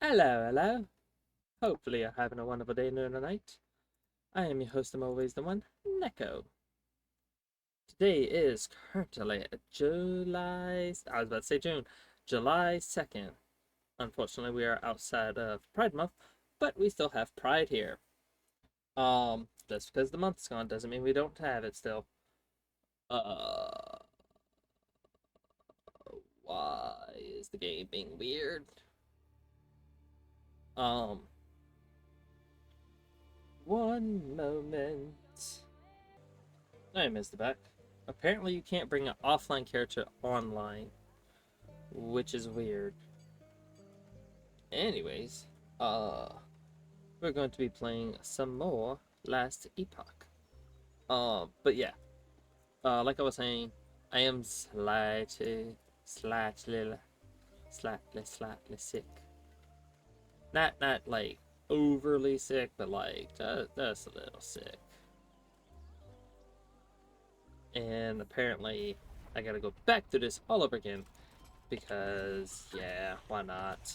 Hello, hello. Hopefully you're having a wonderful day, noon, or night. I am your host, I'm always the one, Neko. Today is currently I was about to say June, July 2nd. Unfortunately, we are outside of Pride Month, but we still have Pride here. Just because the month's gone doesn't mean we don't have it still. Uh, why is the game being weird? Um, one moment. I missed the back. Apparently, you can't bring an offline character online, which is weird. Anyways, uh, we're going to be playing some more Last Epoch. But yeah, like I was saying, I am slightly sick. Not like overly sick, but like just a little sick. And apparently, I gotta go back to this all over again because yeah, why not?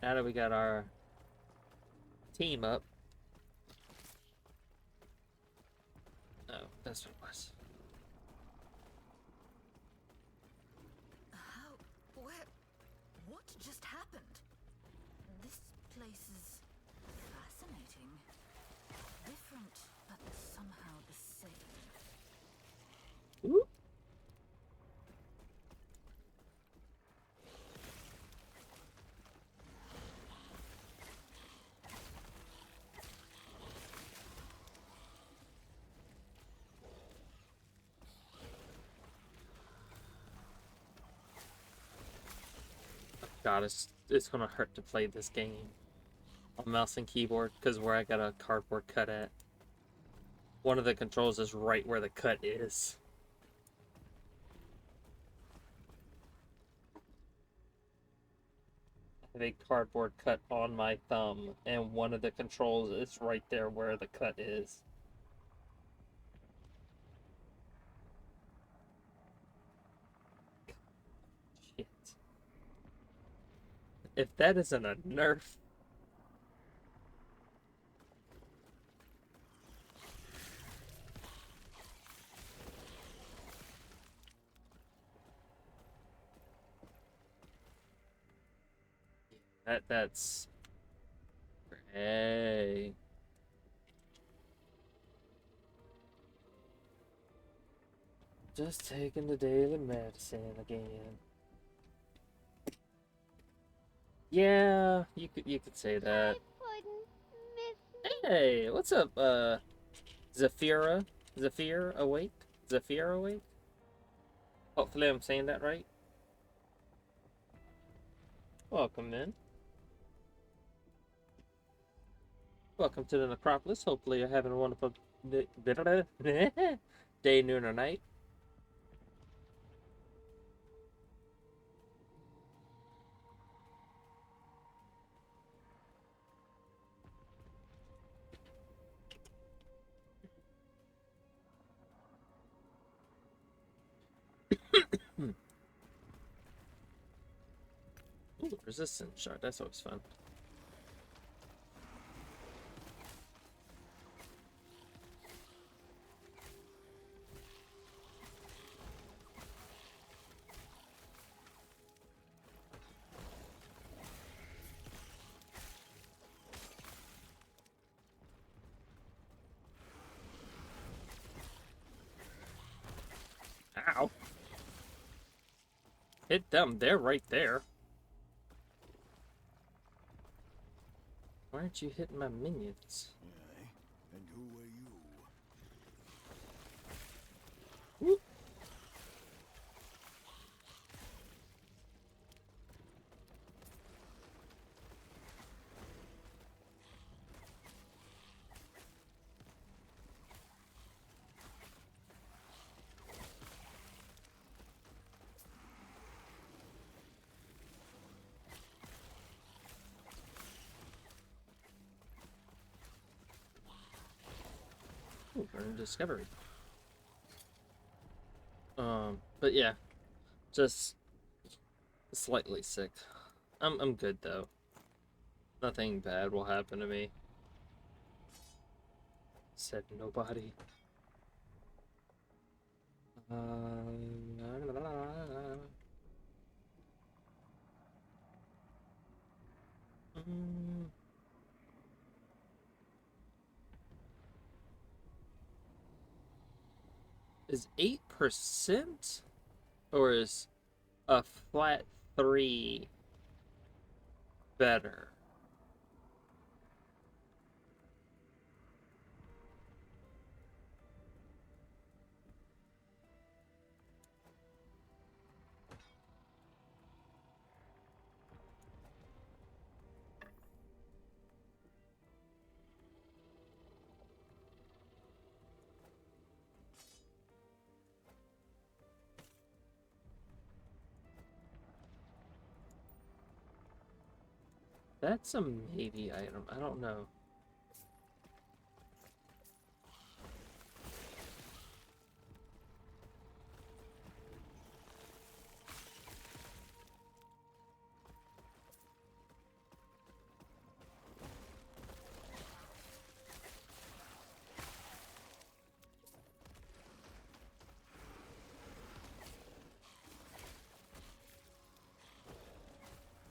Now that we got our team up. Oh, that's what it was. How? Where? What just happened? This place is fascinating. Different, but somehow the same. Ooh. God, it's gonna hurt to play this game on mouse and keyboard because where I got a cardboard cut at. One of the controls is right where the cut is. I have a cardboard cut on my thumb, and one of the controls is right there where the cut is. Shit. If that isn't a nerf, that's hey. Just taking the daily medicine again. Yeah, you could say that. Puddin', miss me. Hey, what's up, Zafira? Zafir awake? Zafir awake? Hopefully I'm saying that right. Welcome in. Welcome to the necropolis. Hopefully you're having a wonderful day, noon, or night. Hmm. Ooh, resistance shard. That's always fun. Ow. Hit them. They're right there. Why aren't you hitting my minions? Aye. And who are you? Whoop. Ooh, earned discovery. But yeah, just Slightly sick. I'm good though. Nothing bad will happen to me. Said nobody. Mm, is 8% or is a flat 3 better? That's a maybe item. I don't know.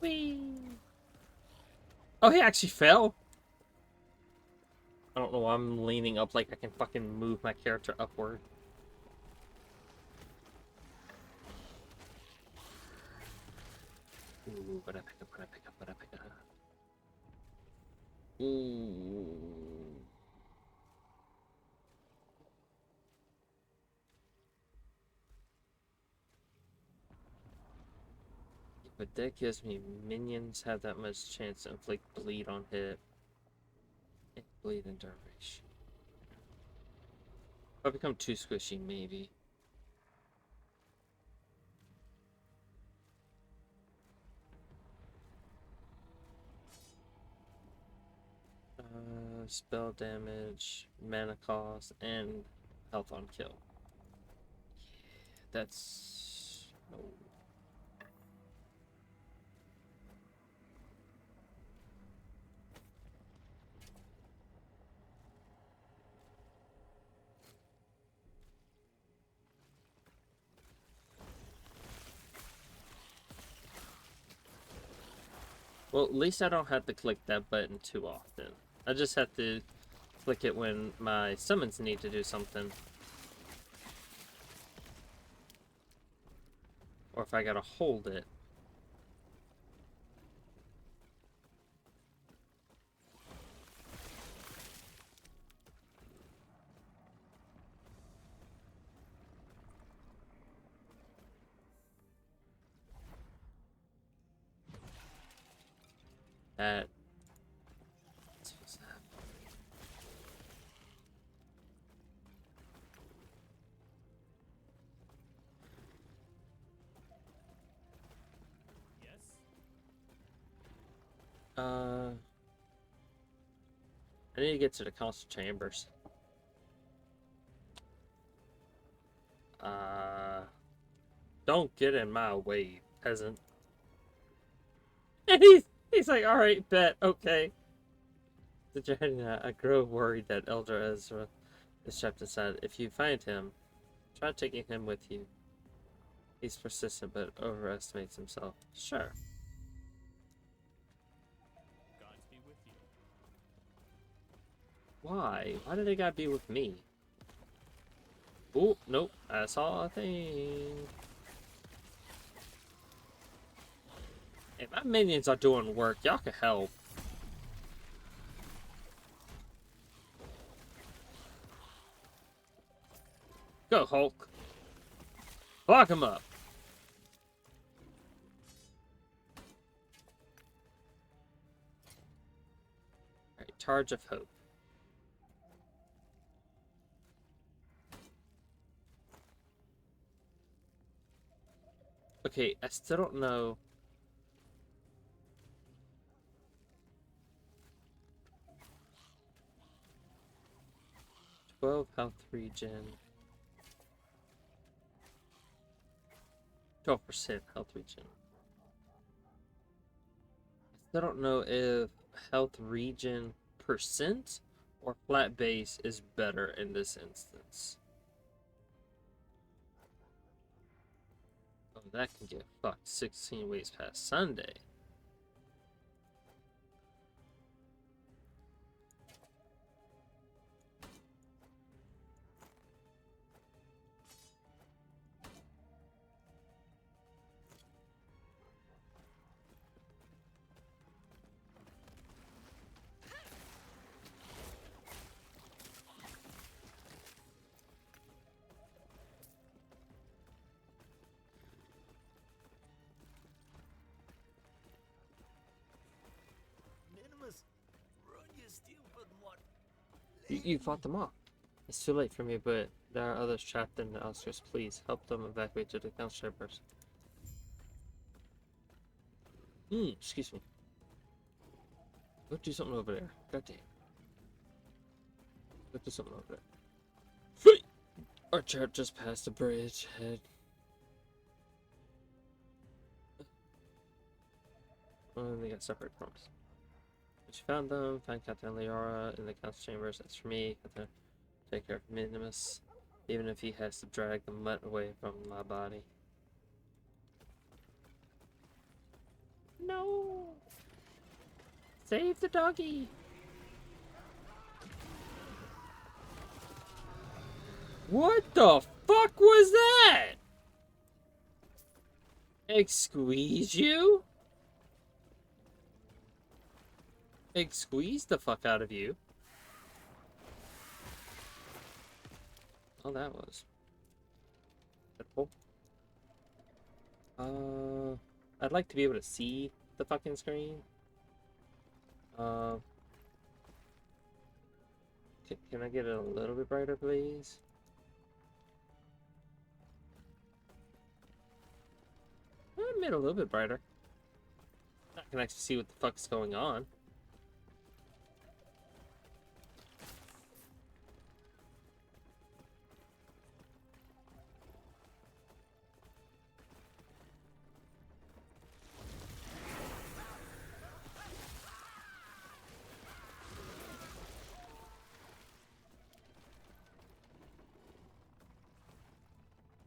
Whee! Oh, he actually fell? I don't know why I'm leaning up like I can fucking move my character upward. Ooh, what I pick up, what I pick up, what I pick up. Ooh. But that gives me minions have that much chance to inflict bleed on hit. And bleed and duration. If I become too squishy, maybe. Spell damage, mana cost, and health on kill. That's no. Well, at least I don't have to click that button too often. I just have to click it when my summons need to do something. Or if I gotta hold it. That. What's that? I need to get to the council chambers. Don't get in my way, peasant. And he's like, all right, bet, okay. I grow worried that Elder Ezra is trapped inside. If you find him, try taking him with you. He's persistent but overestimates himself. Sure. Gods be with you. Why? Why did they gotta be with me? Oh, nope. I saw a thing. Hey, my minions are doing work. Y'all can help. Go, Hulk. Lock him up. Alright, Charge of Hope. Okay, I still don't know. Health regen. 12% health regen. I don't know if health regen percent or flat base is better in this instance. Oh, that can get fucked 16 weeks past Sunday. Minimus, run you stupid one. You fought them off. It's too late for me, but there are others trapped in the outskirts. Please help them evacuate to the council chambers. Excuse me. Go do something over there. God damn. Go do something over there. Free! Our trap just passed the bridge. Head. Oh, they got separate prompts. But you found them. Find Captain Leora in the council chambers. That's for me. Captain, take care of Minimus. Even if he has to drag the mutt away from my body. No! Save the doggy! What the fuck was that? Squeeze you? Squeeze the fuck out of you. Oh, that was pitiful. I'd like to be able to see the fucking screen. Can I get it a little bit brighter, please? I made it a little bit brighter. I can actually see what the fuck's going on.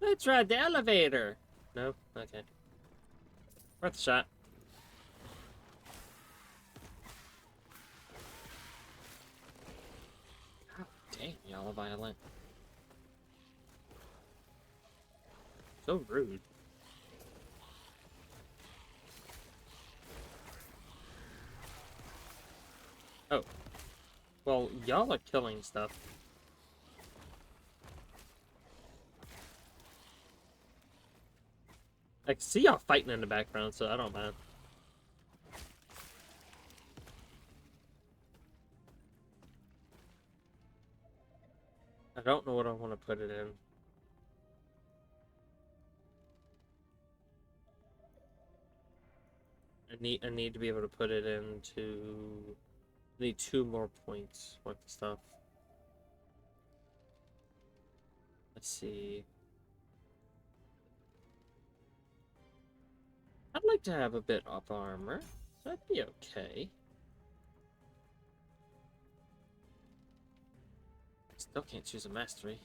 Let's ride the elevator! No? Okay. Worth a shot. God damn, y'all are violent. So rude. Oh. Well, y'all are killing stuff. I can see y'all fighting in the background, so I don't mind. I don't know what I want to put it in. I need to be able to put it into. I need 2 more points worth of stuff. Let's see. I'd like to have a bit of armor. That'd be okay. Still can't choose a mastery.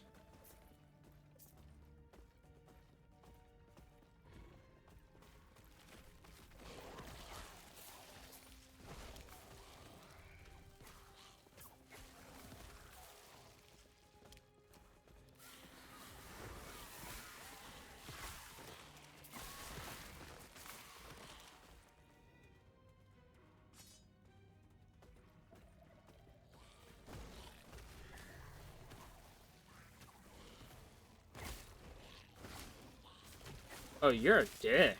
Oh, you're a dick.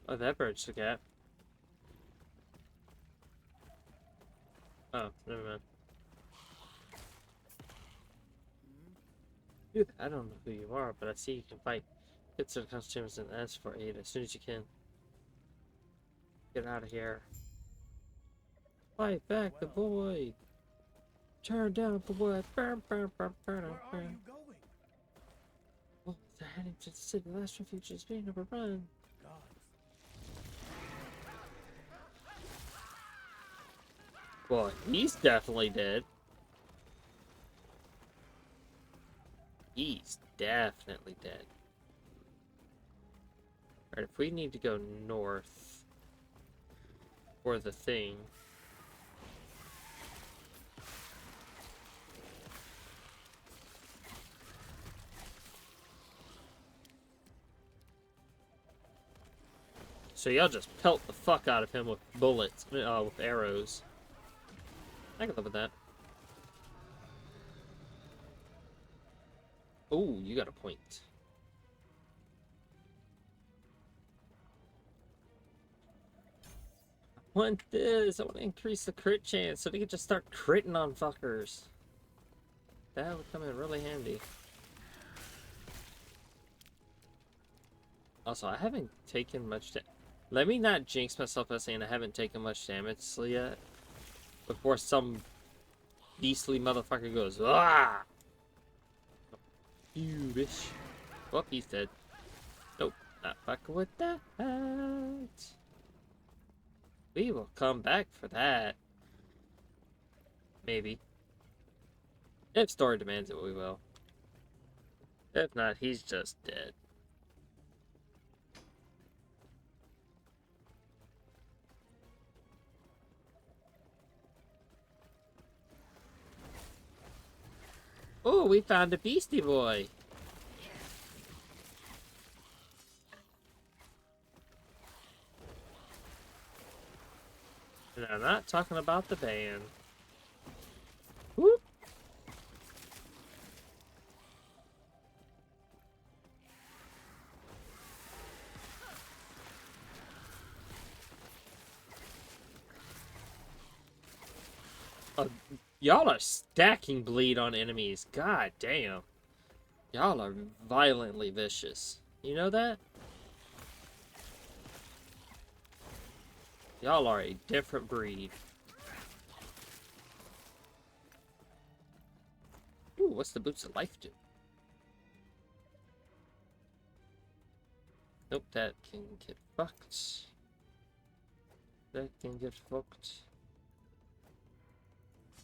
Oh, that bridged the gap. Oh, never mind. Dude, I don't know who you are, but I see you can fight. Get to the costumes and ask for aid as soon as you can. Get out of here. Fight back the boy. Turn down the boy. Burn, burn, burn, burn, Where are burn. you going? Well, they're heading to the city. The last refuge is being overrun. Gods. Well, he's definitely dead. He's definitely dead. Alright, if we need to go north for the thing. So y'all just pelt the fuck out of him with bullets, with arrows. I can live with that. Oh, you got a point. I want this. I want to increase the crit chance so they can just start critting on fuckers. That would come in really handy. Also, I haven't taken much damage. Let me not jinx myself by saying I haven't taken much damage yet. Before some beastly motherfucker goes, ah! You bitch. Oh, he's dead. Nope, not fucking with that. We will come back for that. Maybe. If story demands it, we will. If not, he's just dead. Oh, we found a beastie boy. And I'm not talking about the band. Whoop. Y'all are stacking bleed on enemies. God damn. Y'all are violently vicious. You know that? Y'all are a different breed. Ooh, what's the boots of life do? Nope, that can get fucked. That can get fucked.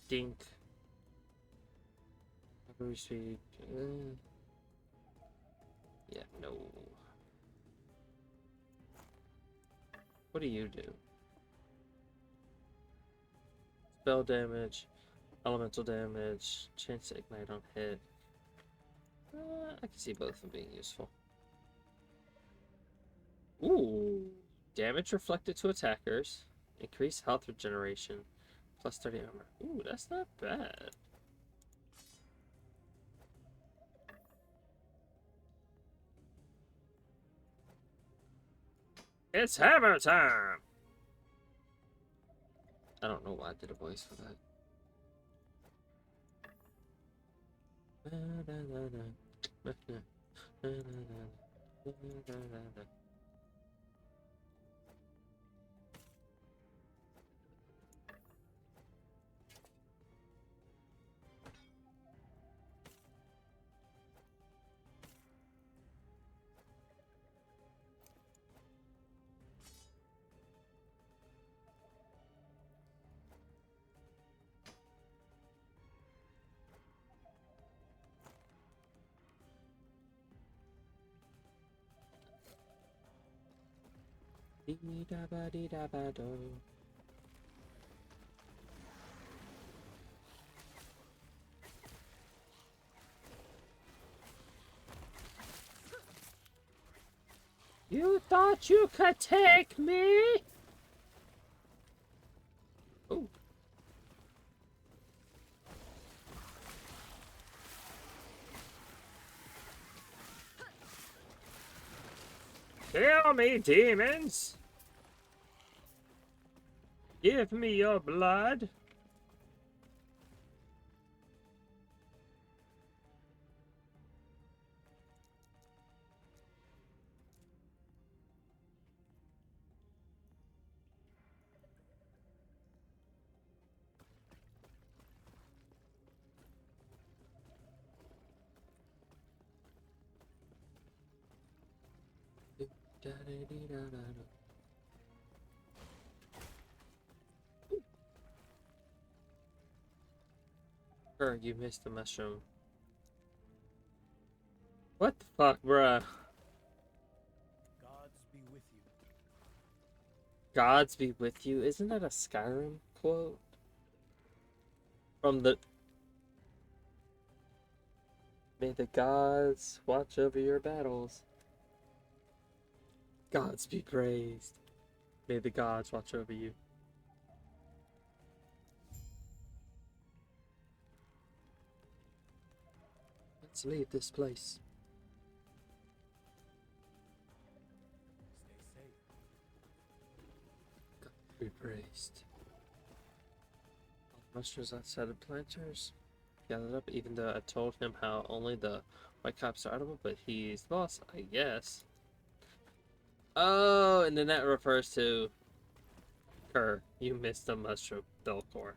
Dink. Recovery speed. Yeah, no. What do you do? Spell damage, elemental damage, chance to ignite on hit. I can see both of them being useful. Ooh, damage reflected to attackers, increased health regeneration, plus 30 armor. Ooh, that's not bad. It's hammer time! I don't know why I did a voice for that. Dee-da-ba-dee-da-ba-do. You thought you could take me? Oh. Kill me, demons! Give me your blood. You missed the mushroom. What the fuck, bruh? Gods be with you. Gods be with you. Isn't that a Skyrim quote? From the... May the gods watch over your battles. Gods be praised. May the gods watch over you. Let's leave this place. Stay safe. God be praised. All the mushrooms outside of planters gathered up, even though I told him how only the white cops are edible, but he's the boss, I guess. Oh, and then that refers to Kerr. You missed the mushroom, Belcor.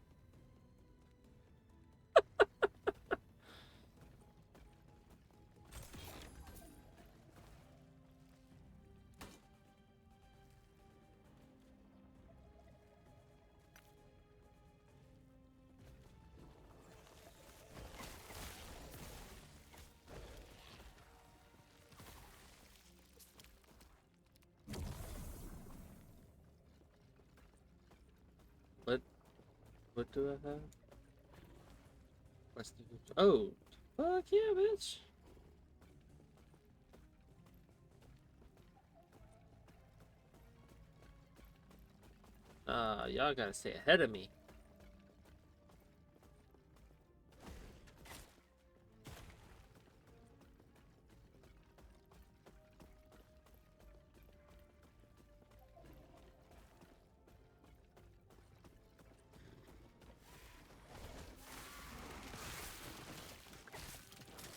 What do I have? What's the... Oh, fuck yeah, bitch. Y'all gotta stay ahead of me.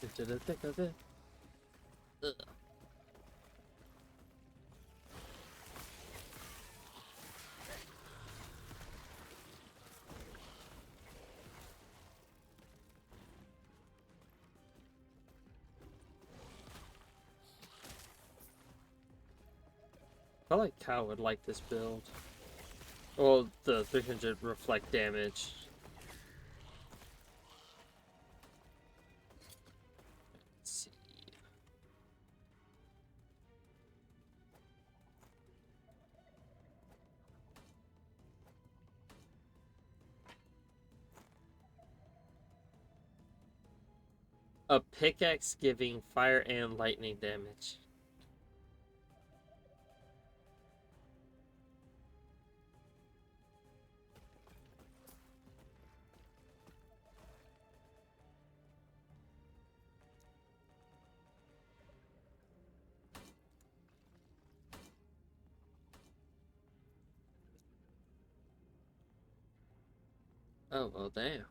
Into the thick of it. Ugh. I like Cow would like this build. Well, the 300 reflect damage. Let's see. A pickaxe giving fire and lightning damage. Oh, well, damn.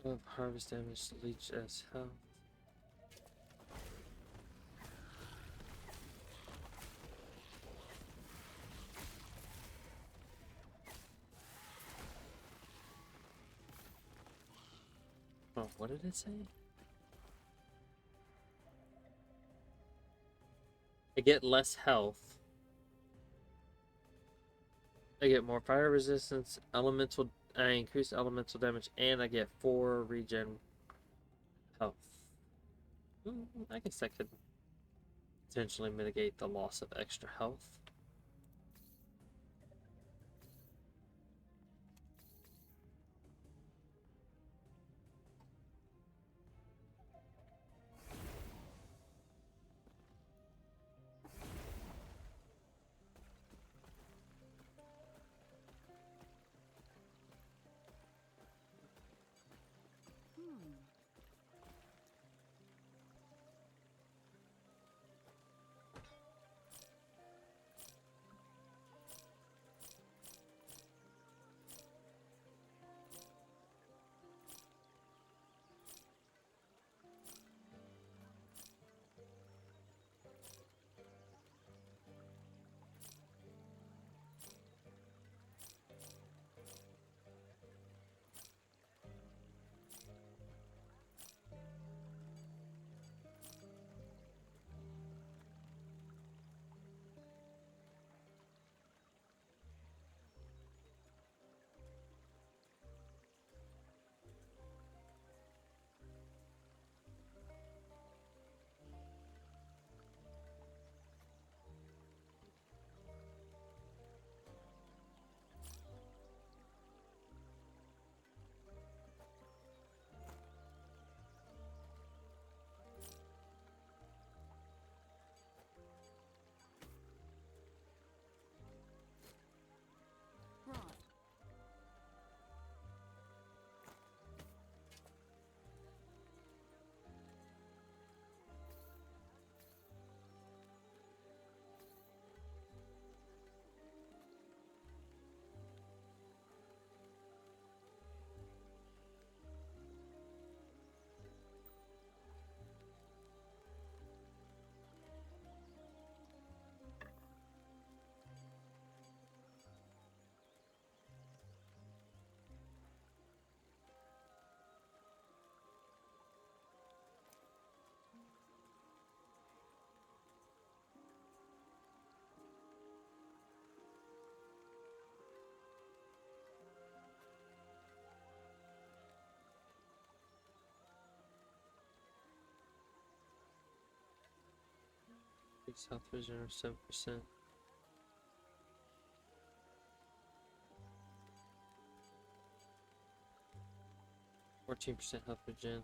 Of harvest damage to leech as health. Oh, what did it say? I get less health. I get more fire resistance, elemental. I increase elemental damage, and I get 4 regen health. I guess that could potentially mitigate the loss of extra health. Right. Increase health regeneration 7%. %, health regen.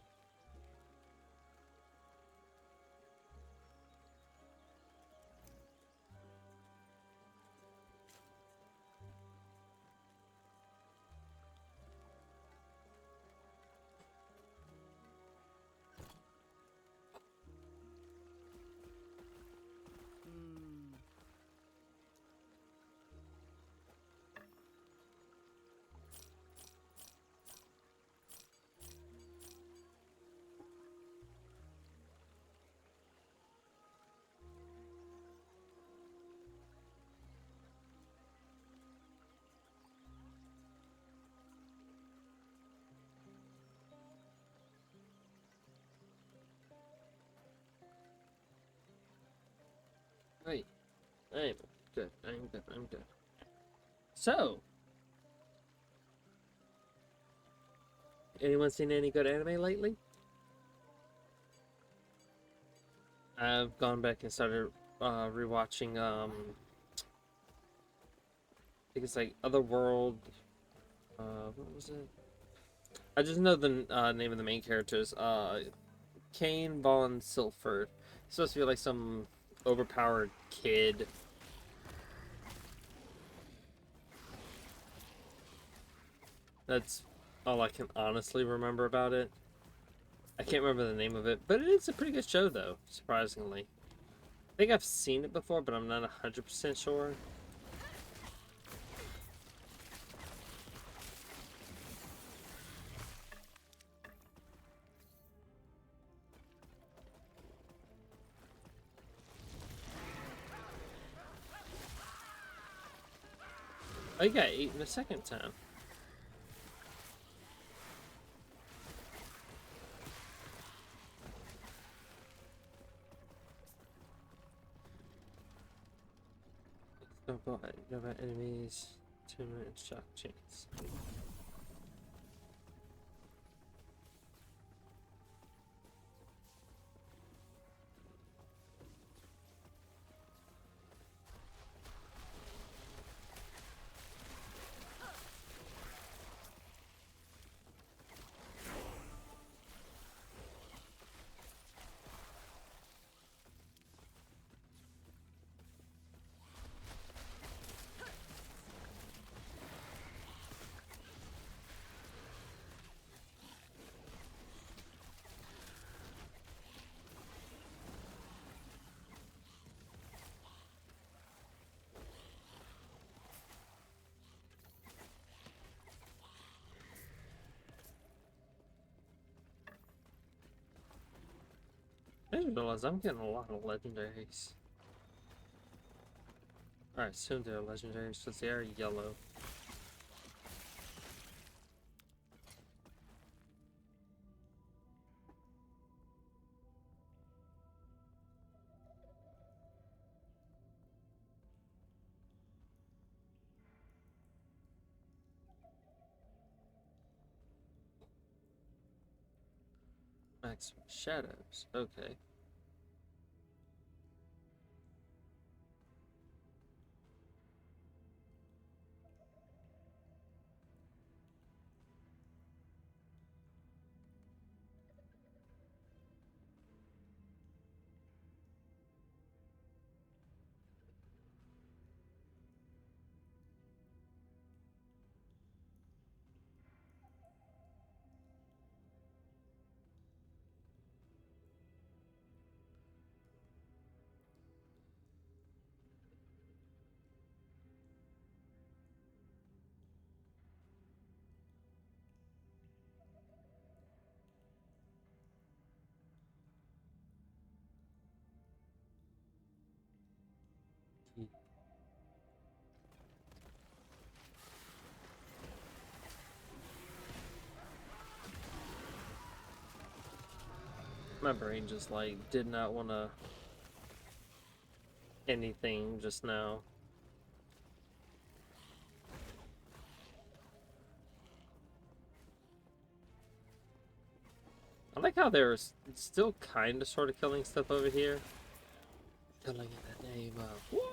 Right. I'm good. I'm good. I'm good. So, anyone seen any good anime lately? I've gone back and started rewatching. I think it's like Otherworld. What was it? I just know the name of the main characters. Kane Von Silford. It's supposed to be like some overpowered kid. That's all I can honestly remember about it. I can't remember the name of it, but it's a pretty good show though, surprisingly. I think I've seen it before, but I'm not 100% sure. Oh, you got eaten the second time. Don't go ahead. Go about enemies. 2-minute shock chance. didn't realize I'm getting a lot of legendaries. Alright, soon they're legendaries because they are yellow. Maximum shadows, okay. My brain just like did not want to anything just now. I like how they're still kind of sort of killing stuff over here. Killing in the name of what?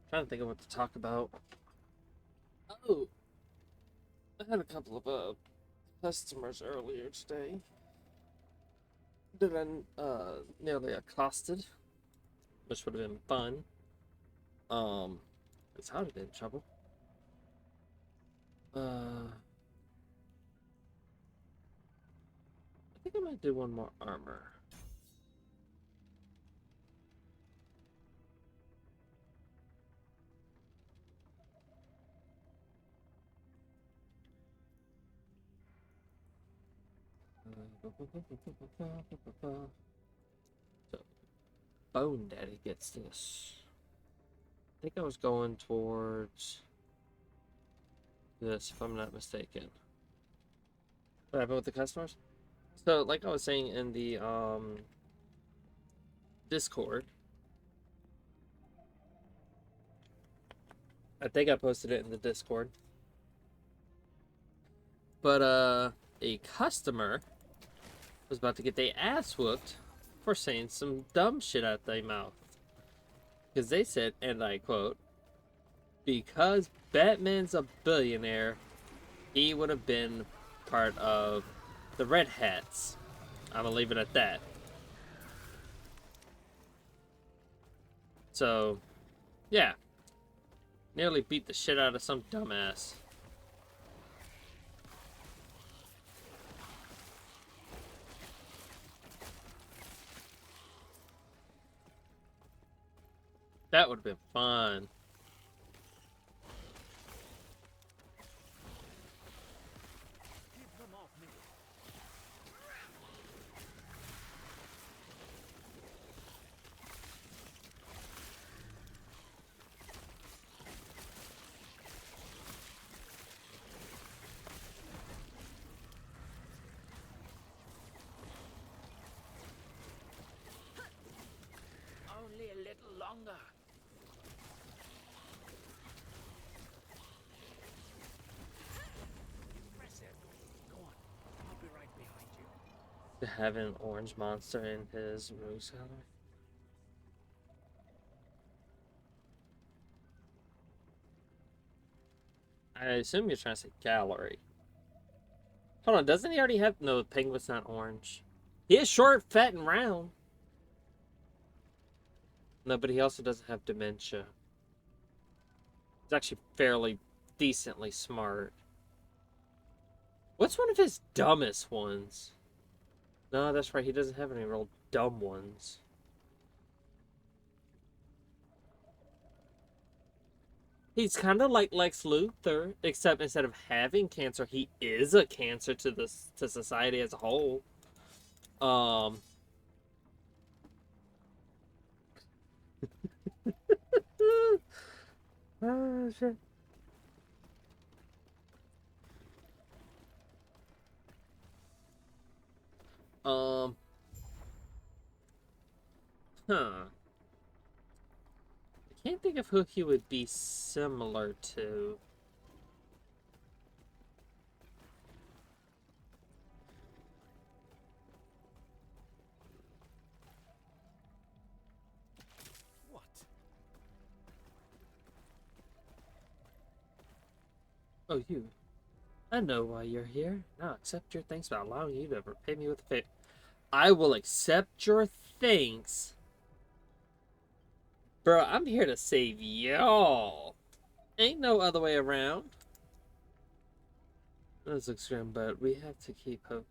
Trying to think of what to talk about. Oh, I had a couple of customers earlier today that I nearly accosted, which would have been fun. It's how to get in trouble. I think I might do one more armor. So, Bone Daddy gets this. I think I was going towards this, if I'm not mistaken. What happened with the customers? So, like I was saying in the Discord, I think I posted it in the Discord. But a customer was about to get their ass whooped for saying some dumb shit out their mouth. Because they said, and I quote, because Batman's a billionaire, he would have been part of the Red Hats. I'm gonna leave it at that. So, yeah. Nearly beat the shit out of some dumbass. That would have been fun. Keep them off me. Only a little longer. Impressive. Go on. I'll be right behind you. To have an orange monster in his rose color. I assume you're trying to say gallery. Hold on, doesn't he already have... No, the penguin's not orange. He is short, fat, and round. No, but he also doesn't have dementia. He's actually fairly decently smart. What's one of his dumbest ones? No, that's right, he doesn't have any real dumb ones. He's kind of like Lex Luthor, except instead of having cancer, he is a cancer to society as a whole. Oh, shit. Um, huh. I can't think of who he would be similar to. What? Oh, you. I know why you're here. Now accept your thanks by allowing you to repay me with a favor. I will accept your thanks. Bro, I'm here to save y'all. Ain't no other way around. This looks grim, but we have to keep hope.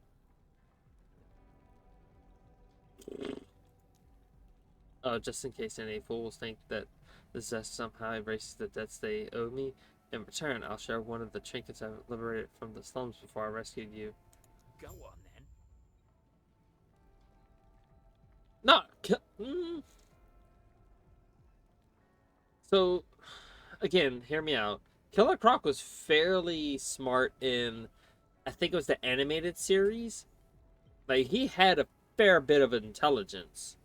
Oh, just in case any fools think that the zest somehow erases the debts they owe me. In return, I'll share one of the trinkets I've liberated from the slums before I rescued you. Go on then. No! So, again, hear me out. Killer Croc was fairly smart in, I think it was the animated series. Like, he had a fair bit of intelligence.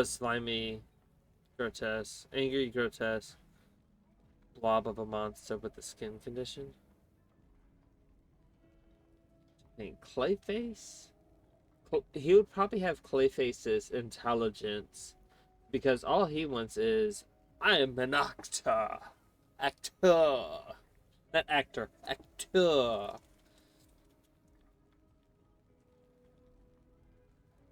Slimy, grotesque, angry, grotesque, blob of a monster with a skin condition. I think Clayface? He would probably have Clayface's intelligence because all he wants is, I am an actor. Actor. Not actor. Actor.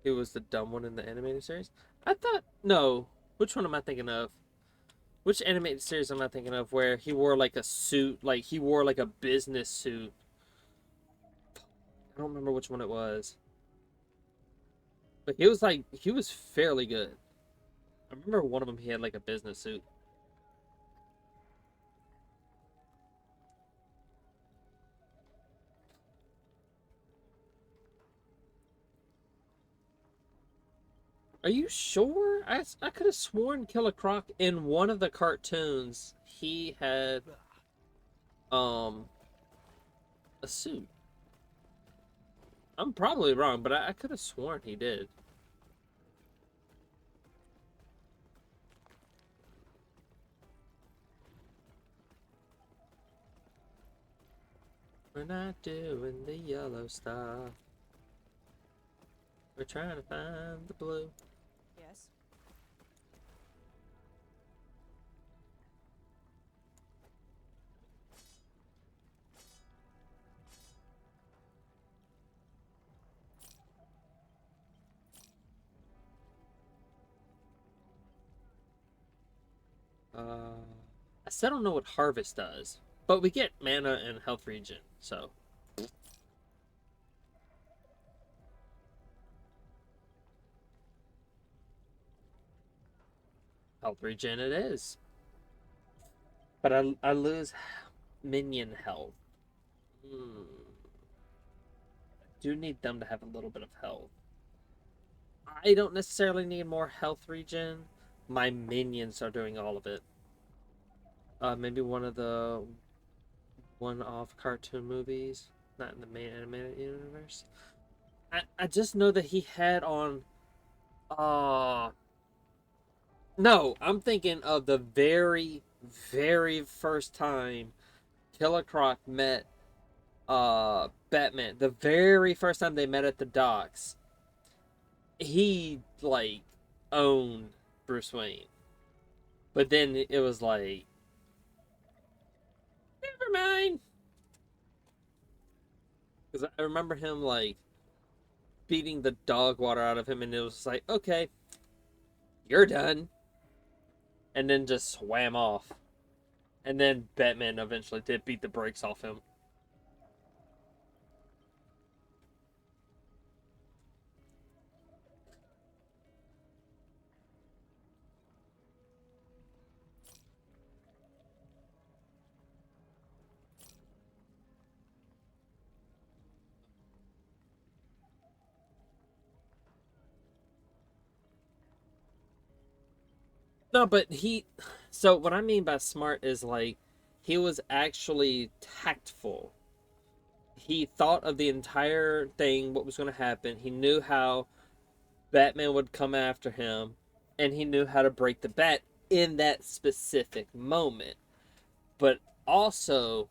He was the dumb one in the animated series. I thought, no. Which one am I thinking of? Which animated series am I thinking of where he wore like a suit, like he wore like a business suit? I don't remember which one it was. But he was fairly good. I remember one of them, he had like a business suit. Are you sure? I could have sworn Killer Croc in one of the cartoons, he had, a suit. I'm probably wrong, but I could have sworn he did. We're not doing the yellow stuff. We're trying to find the blue. Yes. I still don't know what harvest does, but we get mana and health regen, so. Health regen it is. But I lose minion health. Do need them to have a little bit of health. I don't necessarily need more health regen. My minions are doing all of it. Maybe one of the one-off cartoon movies, not in the main animated universe. I just know that he had on. No, I'm thinking of the very, very first time Killer Croc met Batman. The very first time they met at the docks, he like owned Bruce Wayne. But then it was like, never mind. Because I remember him like beating the dog water out of him, and it was like, okay, you're done. And then just swam off. And then Batman eventually did beat the brakes off him. No, but he. So, what I mean by smart is like, he was actually tactful. He thought of the entire thing, what was going to happen. He knew how Batman would come after him, and he knew how to break the bat in that specific moment. But also,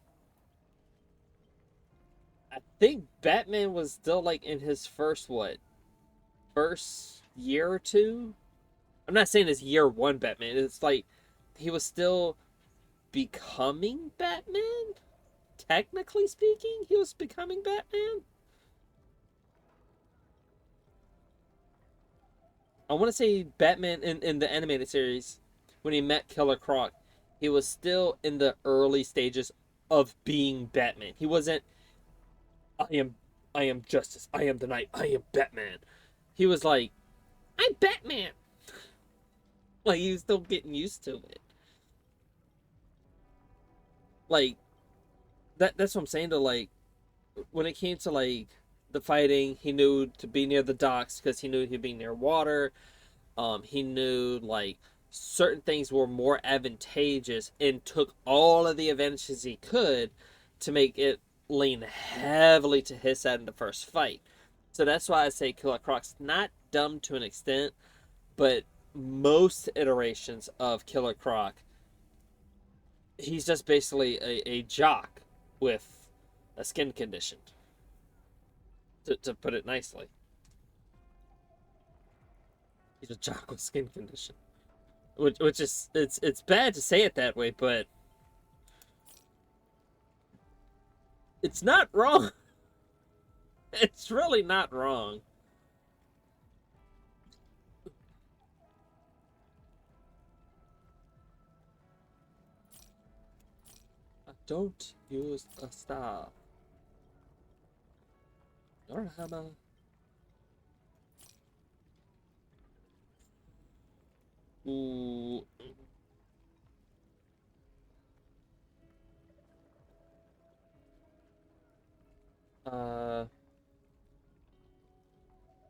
I think Batman was still like in his first what? First year or two? I'm not saying it's year one Batman. It's like he was still becoming Batman? Technically speaking, he was becoming Batman? I want to say Batman in the animated series, when he met Killer Croc, he was still in the early stages of being Batman. He wasn't, I am, I am justice, I am the night, I am Batman. He was like, I'm Batman. Like, he was still getting used to it. Like, that's what I'm saying, to like, when it came to like the fighting, he knew to be near the docks because he knew he'd be near water. He knew like certain things were more advantageous and took all of the advantages he could to make it lean heavily to his side in the first fight. So that's why I say Killer Croc's not dumb to an extent, but most iterations of Killer Croc, he's just basically a jock with a skin condition, to put it nicely. He's a jock with skin condition. Which is, it's bad to say it that way, but it's not wrong. It's really not wrong. Don't use a star. Your hammer. Ooh. Uh,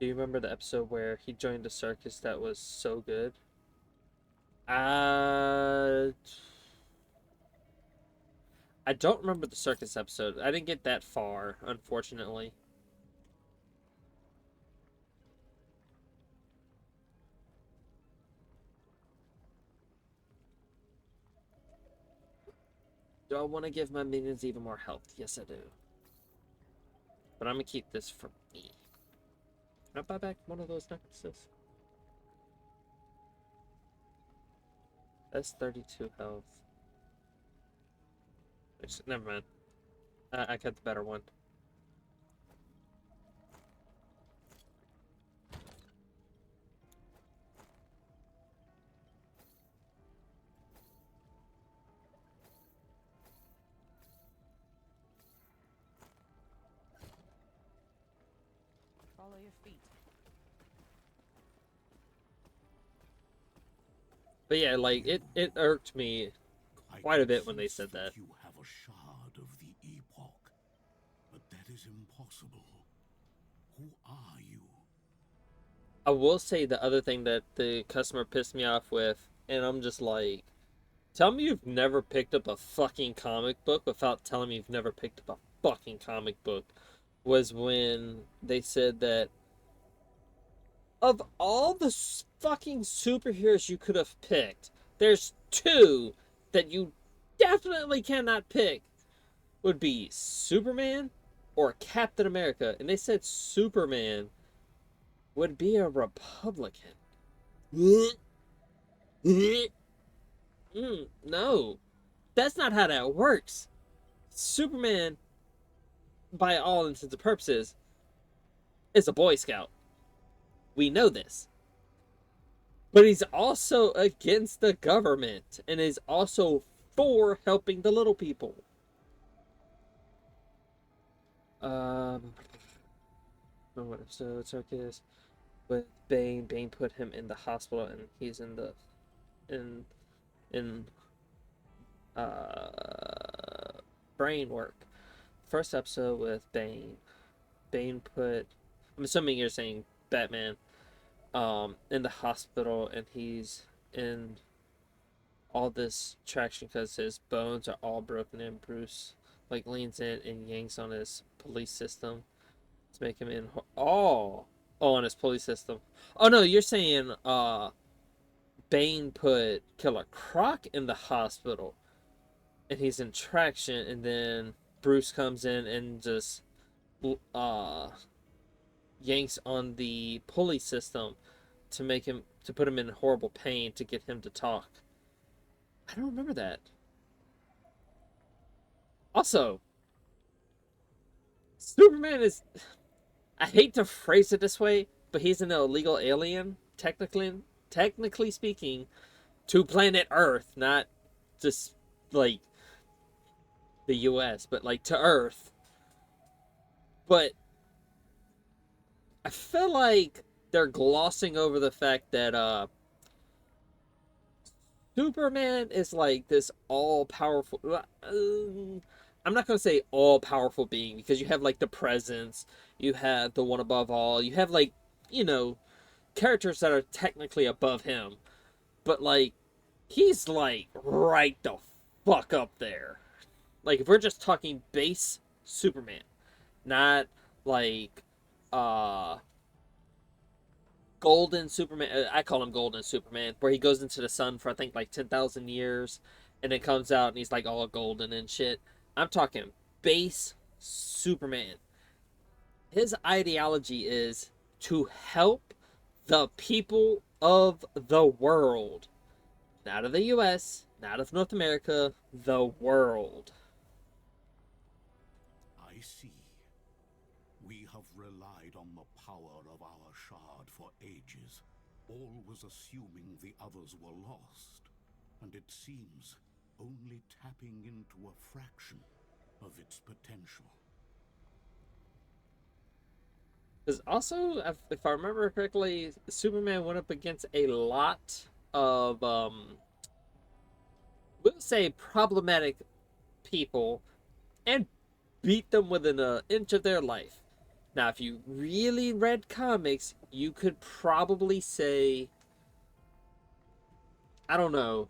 do you remember the episode where he joined a circus that was so good? Uh, I don't remember the circus episode. I didn't get that far, unfortunately. Do I want to give my minions even more health? Yes, I do. But I'm gonna keep this for me. Can I buy back one of those necklaces? That's 32 health. Never mind. I got the better one. Follow your feet. But yeah, like it irked me I quite a can bit when they sense said that. You have a shard of the Epoch, but that is impossible. Who are you? I will say the other thing that the customer pissed me off with, and I'm just like, tell me you've never picked up a fucking comic book without telling me you've never picked up a fucking comic book, was when they said that of all the fucking superheroes you could have picked, there's two that you definitely cannot pick. Would be Superman or Captain America. And they said Superman would be a Republican. No, that's not how that works. Superman, by all intents and purposes, is a Boy Scout. We know this. But he's also against the government and is also for helping the little people. What episode Circus with Bane. Bane put him in the hospital and he's in the in brain work. First episode with Bane. Bane put, I'm assuming you're saying Batman, in the hospital, and he's in all this traction because his bones are all broken, and Bruce like leans in and yanks on his police system to make him in. On his police system. Oh no, you're saying Bane put Killer Croc in the hospital, and he's in traction, and then Bruce comes in and just yanks on the pulley system to put him in horrible pain to get him to talk. I don't remember that. Also, Superman is, I hate to phrase it this way, but he's an illegal alien, technically speaking, to planet Earth, not just like the US, but like to Earth. But I feel like they're glossing over the fact that Superman is like this all-powerful, I'm not going to say all-powerful being, because you have like the presence, you have the one above all, you have like, you know, characters that are technically above him, but like he's like right the fuck up there. Like if we're just talking base Superman, not like uh Golden Superman. I call him Golden Superman, where he goes into the sun for I think like 10,000 years, and it comes out and he's like all golden and shit. I'm talking base Superman. His ideology is to help the people of the world, not of the U.S., not of North America, the world. I see. We have relied on the power of our shard for ages, always assuming the others were lost. And it seems only tapping into a fraction of its potential. Because also, if I remember correctly, Superman went up against a lot of, we'll say, problematic people and beat them within an inch of their life. Now, if you really read comics, you could probably say, I don't know,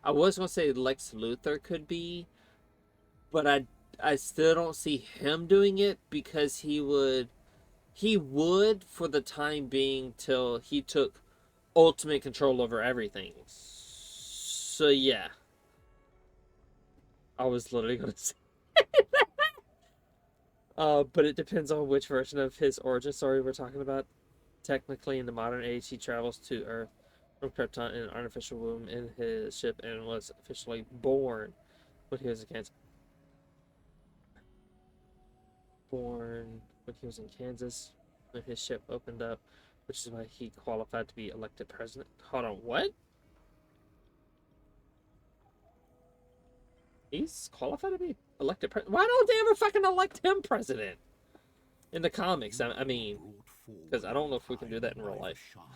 I was going to say Lex Luthor could be, but I still don't see him doing it because he would for the time being till he took ultimate control over everything. So yeah, I was literally gonna say, but it depends on which version of his origin story we're talking about. Technically, in the modern age, he travels to Earth from Krypton in an artificial womb in his ship and was officially born when he was in Kansas. Born when he was in Kansas when his ship opened up, which is why he qualified to be elected president. Hold on, what? He's qualified to be elected president? Why don't they ever fucking elect him president? In the comics, I mean. Brought because I don't know if we can do that in real by the life. shard.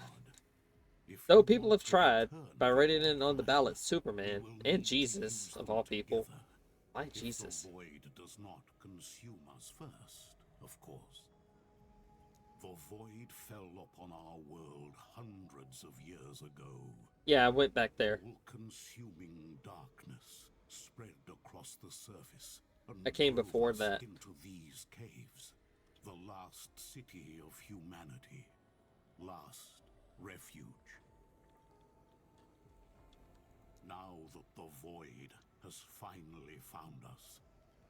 If Though you people want have to tried return by to writing the in on the Epoch, ballot we Superman will and need to Jesus, use of them all people. together. Why If Jesus? the void does not consume us first, of course. The void fell upon our world hundreds of years ago. Yeah, I went back there. All-consuming darkness spread across the surface and I came drove before us that. into these caves, the last city of humanity, last refuge. Now that the void has finally found us,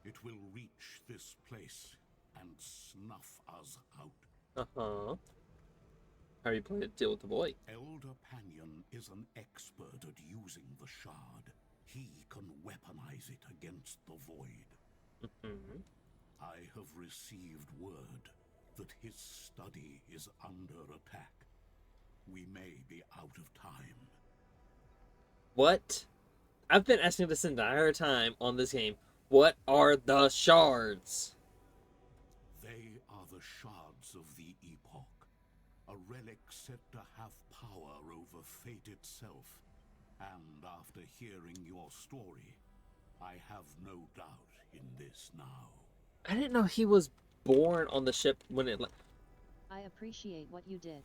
it will reach this place and snuff us out. Uh-huh. How are you planning to deal with the void? Elder Panion is an expert at using the shard. He can weaponize it against the void. Mm-hmm. I have received word that his study is under attack. We may be out of time. What? I've been asking this entire time on this game. What are the shards? They are the shards of the Epoch, a relic said to have power over fate itself. And after hearing your story, I have no doubt in this now. I didn't know he was born on the ship when it. I appreciate what you did.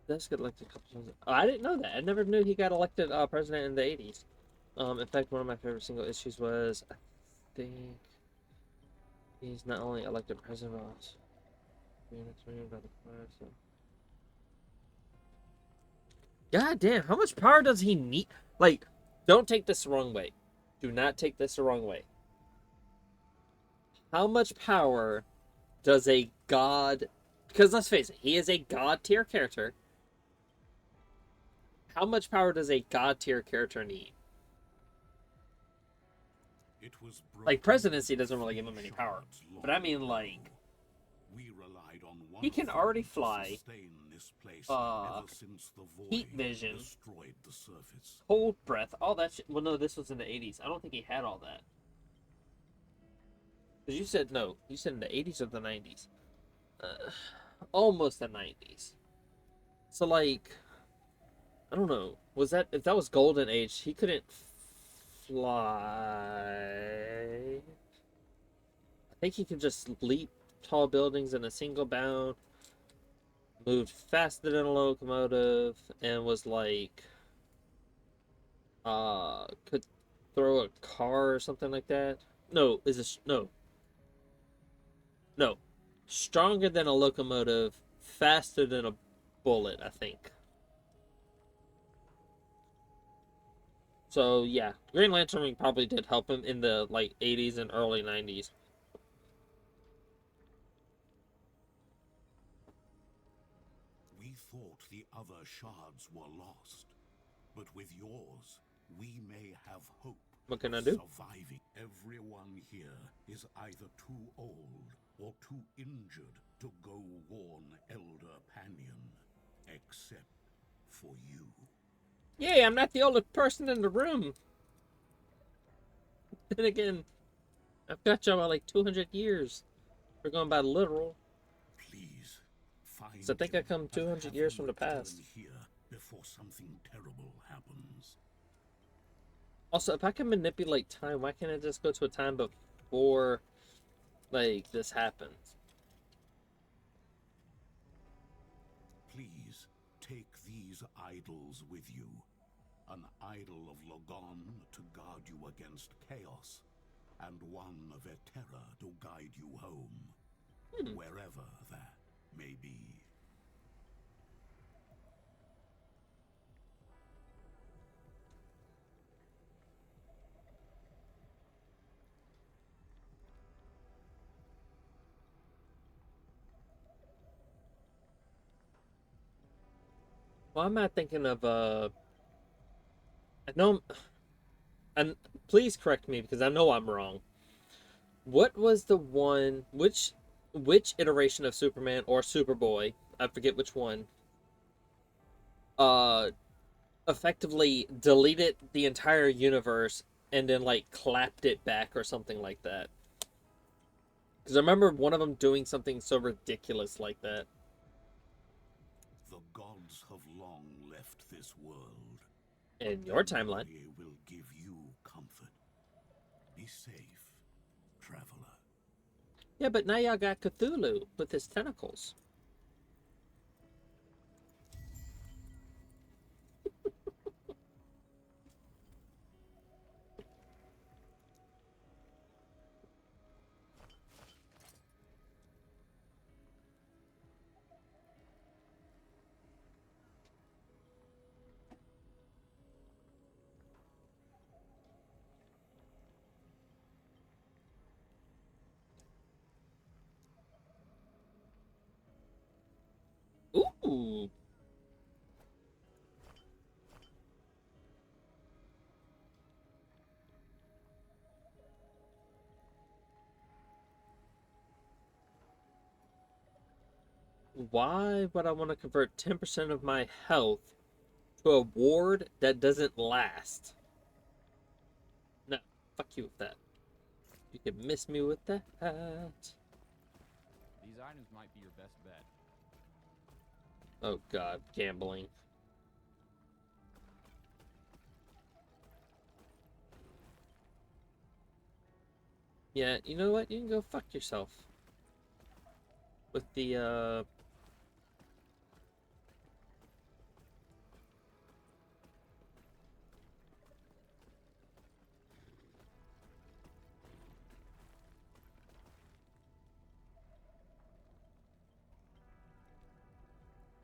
Does get elected a couple times. Oh, I didn't know that. I never knew he got elected president in the 80s. In fact, one of my favorite single issues was, I think, he's not only elected president, but also God damn, how much power does he need? Like, don't take this the wrong way. Do not take this the wrong way. How much power does a god... Because let's face it, he is a god tier character. How much power does a god tier character need? It was Like, presidency doesn't really give him any power. But I mean, like... We relied on one He can thing already to fly. sustain this place Uh, ever since the void heat vision. destroyed the surface. Cold breath, all that shit. Well, no, this was in the 80s. I don't think he had all that. Because you said no. You said in the 80s or the 90s. Almost the 90s. So, like, I don't know. Was that, if that was Golden Age, he couldn't fly. I think he could just leap tall buildings in a single bound. Moved faster than a locomotive. And was like, could throw a car or something like that. No, no. Stronger than a locomotive, faster than a bullet, I think. So yeah, Green Lantern Ring probably did help him in the like 80s and early 90s. We thought the other shards were lost, but with yours, we may have hope. What can I of do? Surviving. Everyone here is either too old or too injured to go warn Elder Panion, except for you. Yay, I'm not the oldest person in the room. Then again, I've got y'all by like 200 years. We're going by literal. Please, find So I think I him come and 200 have years him from the return past. here before something terrible happens. Also, if I can manipulate time, why can't I just go to a time before, like, this happens? Please take these idols with you. An idol of Logon to guard you against chaos, and one of Eterra to guide you home, wherever that may be. Well, I'm not thinking of, I know, and please correct me because I know I'm wrong. What was the one, which iteration of Superman or Superboy, I forget which one, uh, effectively deleted the entire universe and then, like, clapped it back or something like that? Because I remember one of them doing something so ridiculous like that. The gods have long left this world. In but your their timeline. memory will give you comfort. Be safe, traveler. Yeah, but now y'all got Cthulhu with his tentacles. Ooh. Why would I want to convert 10% of my health to a ward that doesn't last? No, fuck you with that. You can miss me with that. These items might be your best bet. Oh god, gambling. Yeah, you know what? You can go fuck yourself. With the,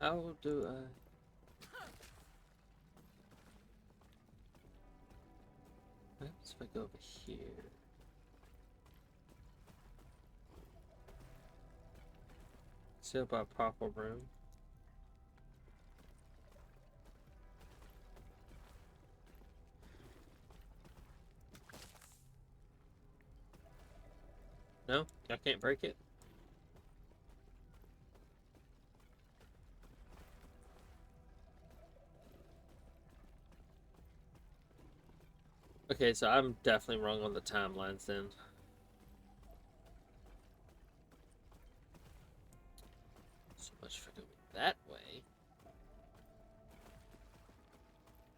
how do I... Perhaps if I go over here... See about a proper room. No? I can't break it? Okay, so I'm definitely wrong on the timelines then. So much for going that way.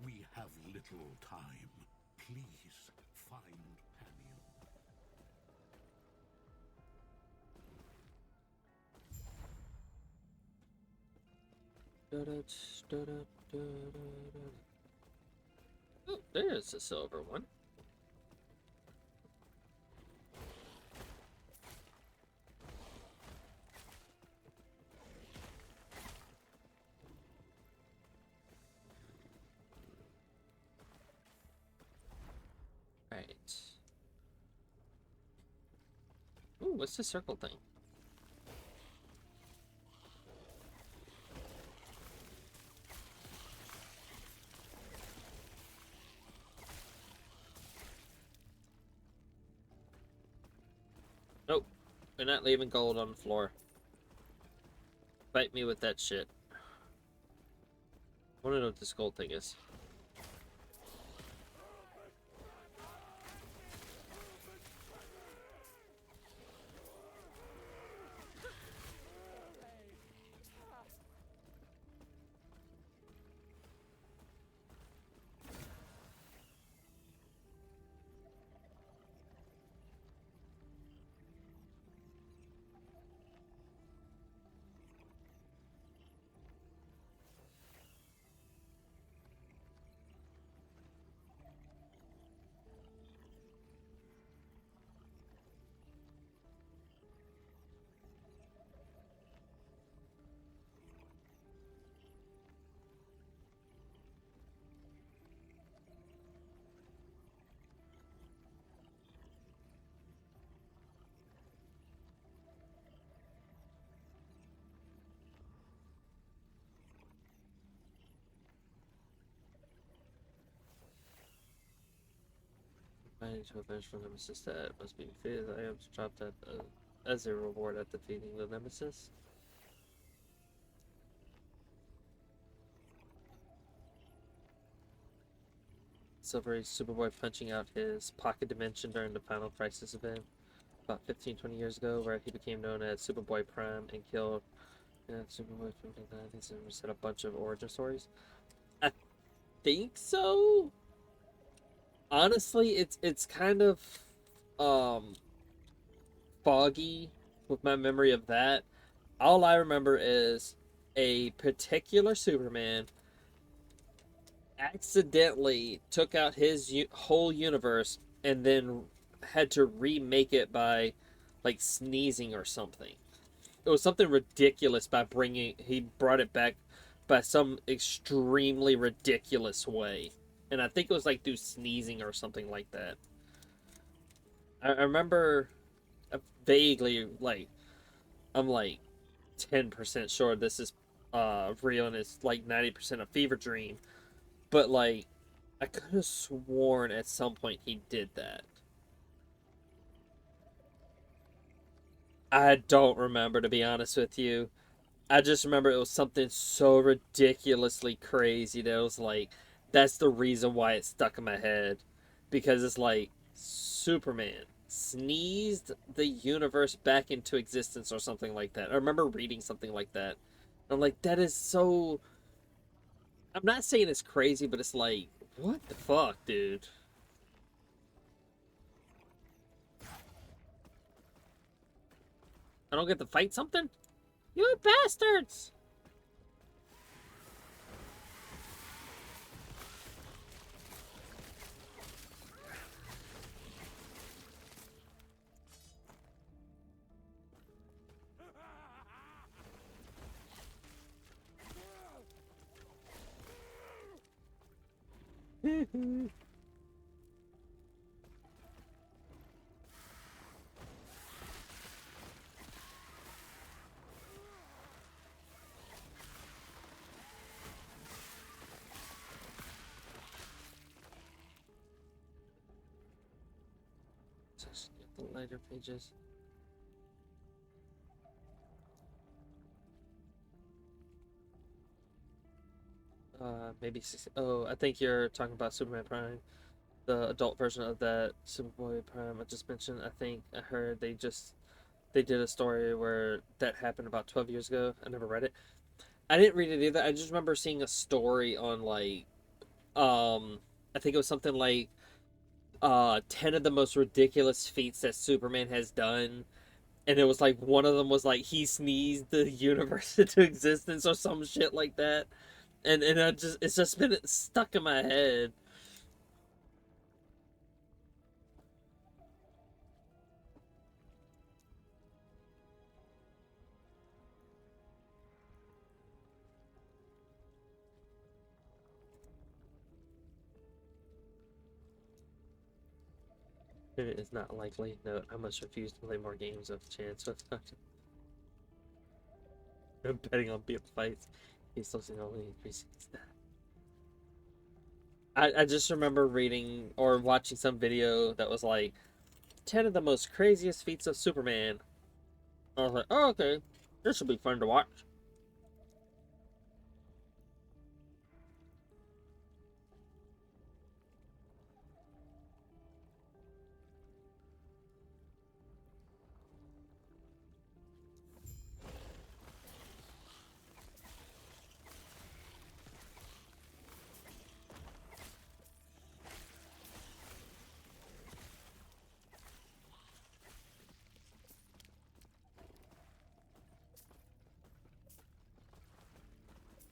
We have little time. Please find Panion. Oh, there's a silver one. Right. Ooh, what's the circle thing? Nope. We're not leaving gold on the floor. Fight me with that shit. I wanna know what this gold thing is. Finding to avenge from Nemesis that must be defeated. I am dropped at as a reward at defeating the Nemesis. Silvery Superboy punching out his pocket dimension during the Final Crisis event. about 15, 20 years ago, where he became known as Superboy Prime and killed Superboy from the 90s and said a bunch of origin stories. I think so. Honestly, it's kind of foggy with my memory of that. All I remember is a particular Superman accidentally took out his whole universe and then had to remake it by like sneezing or something. It was something ridiculous by he brought it back by some extremely ridiculous way. And I think it was like through sneezing or something like that. I remember vaguely, like, I'm like 10% sure this is real and it's like 90% a fever dream. But like, I could have sworn at some point he did that. I don't remember, to be honest with you. I just remember it was something so ridiculously crazy that it was like, that's the reason why it stuck in my head. Because it's like, Superman sneezed the universe back into existence or something like that. I remember reading something like that. I'm like, that is so. I'm not saying it's crazy, but it's like, what the fuck, dude? I don't get to fight something? You bastards! Just get the lighter pages. Maybe 60. Oh, I think you're talking about Superman Prime, the adult version of that Superboy Prime I just mentioned. I think I heard they did a story where that happened about 12 years ago. I never read it. I didn't read it either. I just remember seeing a story on like I think it was something like 10 of the most ridiculous feats that Superman has done. And it was like one of them was like he sneezed the universe into existence or some shit like that. And it's just been stuck in my head. It is not likely. No, I must refuse to play more games of chance without. I'm betting on being fights. He's still only increasing his stat. I just remember reading or watching some video that was like 10 of the most craziest feats of Superman. I was like, oh, okay. This should be fun to watch.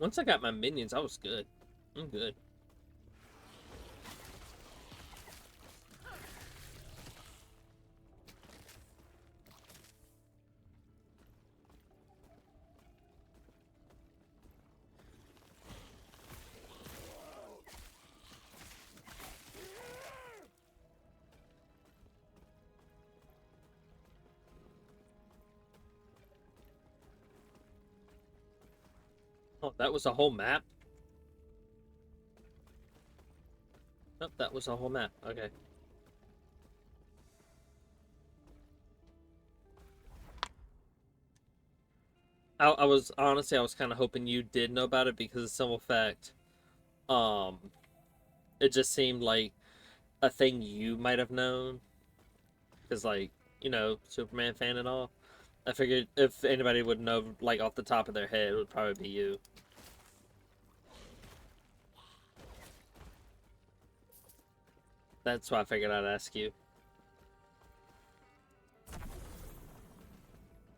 Once I got my minions, I was good. I'm good. Oh, that was a whole map? Nope, that was a whole map. Okay. I was honestly, I was kind of hoping you did know about it because of simple fact. Um, it just seemed like a thing you might have known. Because, like, you know, Superman fan and all. I figured if anybody would know, like, off the top of their head, it would probably be you. That's why I figured I'd ask you.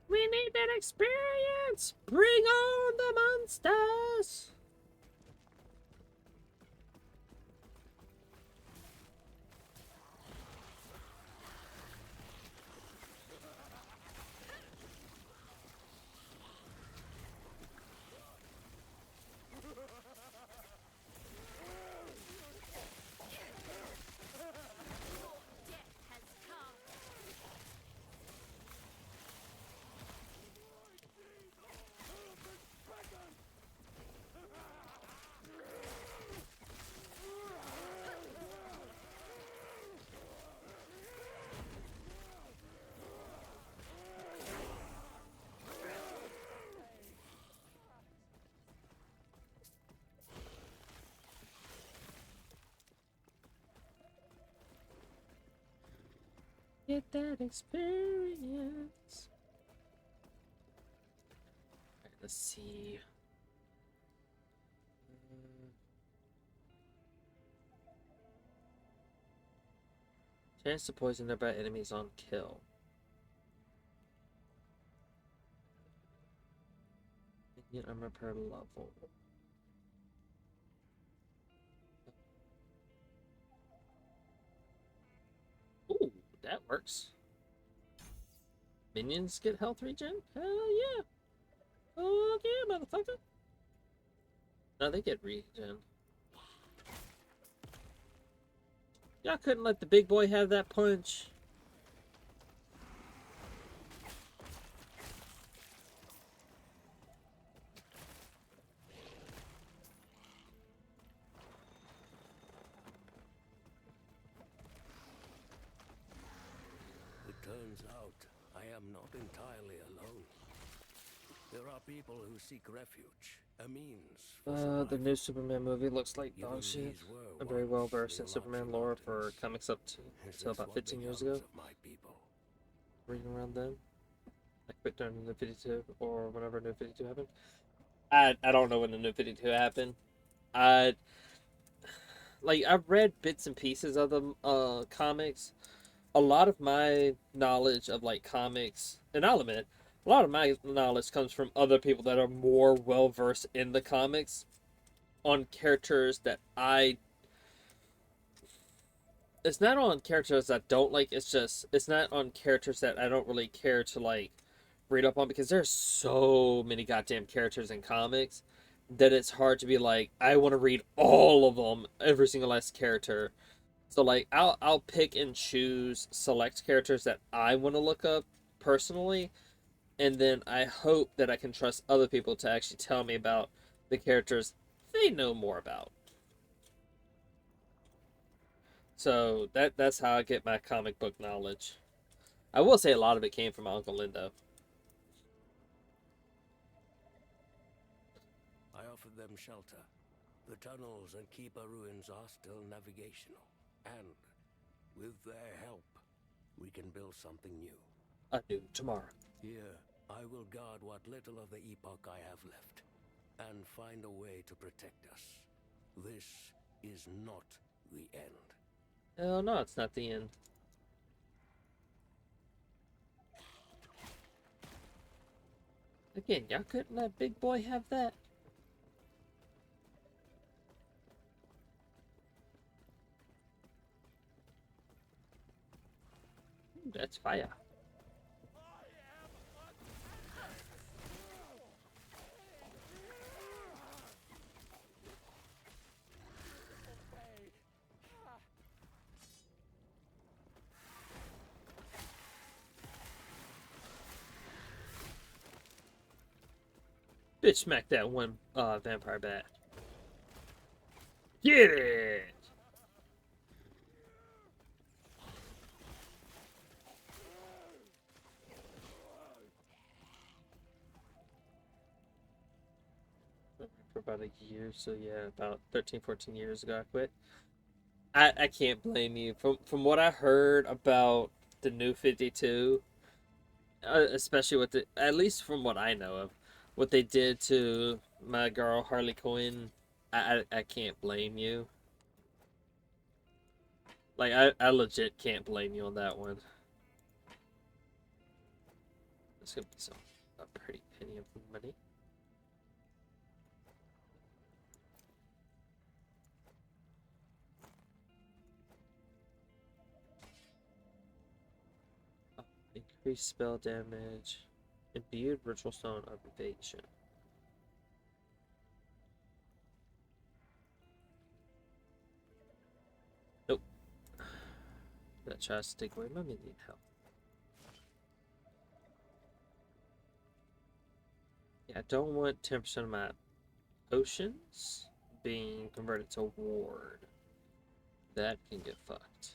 We need that experience! Bring on the monsters! Death has come. Get that experience. Alright, let's see. Chance to poison nearby enemies on kill. Minion armor per level. Ooh, that works. Minions get health regen? Hell yeah! Oh yeah, motherfucker! No, they get regen. Y'all couldn't let the big boy have that punch. It turns out I am not entirely alone. There are people who seek refuge, a means for The survival. new Superman movie looks like Even dog shit. these were I'm very well once versed the in Superman Apache lore for Mountains. comics up to Is until this about what 15 years becomes ago. of my people? Reading around then. I quit during the new 52 or whenever new 52 happened. I don't know when the new 52 happened. I I've read bits and pieces of the comics. A lot of my knowledge of like comics, and I'll admit, a lot of my knowledge comes from other people that are more well versed in the comics on characters that I. It's not on characters I don't like. It's just it's not on characters that I don't really care to like read up on because there's so many goddamn characters in comics that it's hard to be like I want to read all of them, every single last character. So like I'll pick and choose select characters that I want to look up personally, and then I hope that I can trust other people to actually tell me about the characters they know more about. So that's how I get my comic book knowledge. I will say a lot of it came from my Uncle Lindo. I offered them shelter. The tunnels and Keeper ruins are still navigational. And with their help, we can build something new. A new tomorrow. Here, I will guard what little of the Epoch I have left, and find a way to protect us. This is not the end. Oh no, it's not the end. Again, y'all couldn't let Big Boy have that. Ooh, that's fire. Bitch, smack that one vampire bat. Get it! For about a year, so yeah, about 13, 14 years ago I quit. I can't blame you. From what I heard about the new 52, especially with the, at least from what I know of, what they did to my girl Harley Quinn, I can't blame you. Like, I legit can't blame you on that one. This could be some a pretty penny of money. Oh, increased spell damage. Imbued ritual stone of evasion. Nope. That tries to take away my minion health. Yeah, I don't want 10% of my potions being converted to ward. That can get fucked.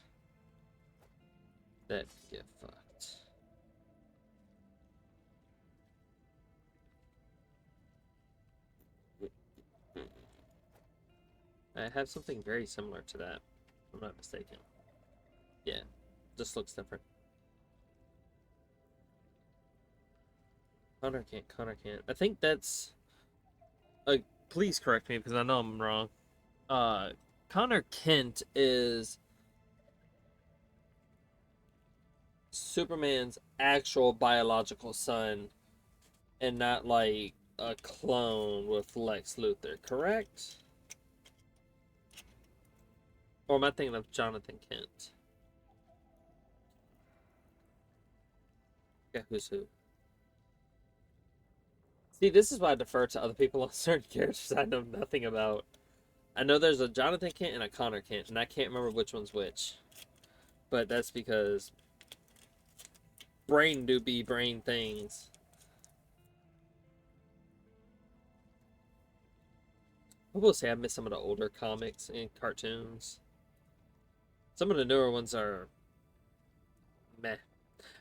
That can get fucked. I have something very similar to that, if I'm not mistaken. Yeah, just looks different. Connor can't. I think that's... please correct me because I know I'm wrong. Connor Kent is Superman's actual biological son and not like a clone with Lex Luthor, correct? Or am I thinking of Jonathan Kent? Yeah, who's who? See, this is why I defer to other people on certain characters I know nothing about. I know there's a Jonathan Kent and a Connor Kent, and I can't remember which one's which. But that's because brain do be brain things. I will say I miss some of the older comics and cartoons. Some of the newer ones are meh.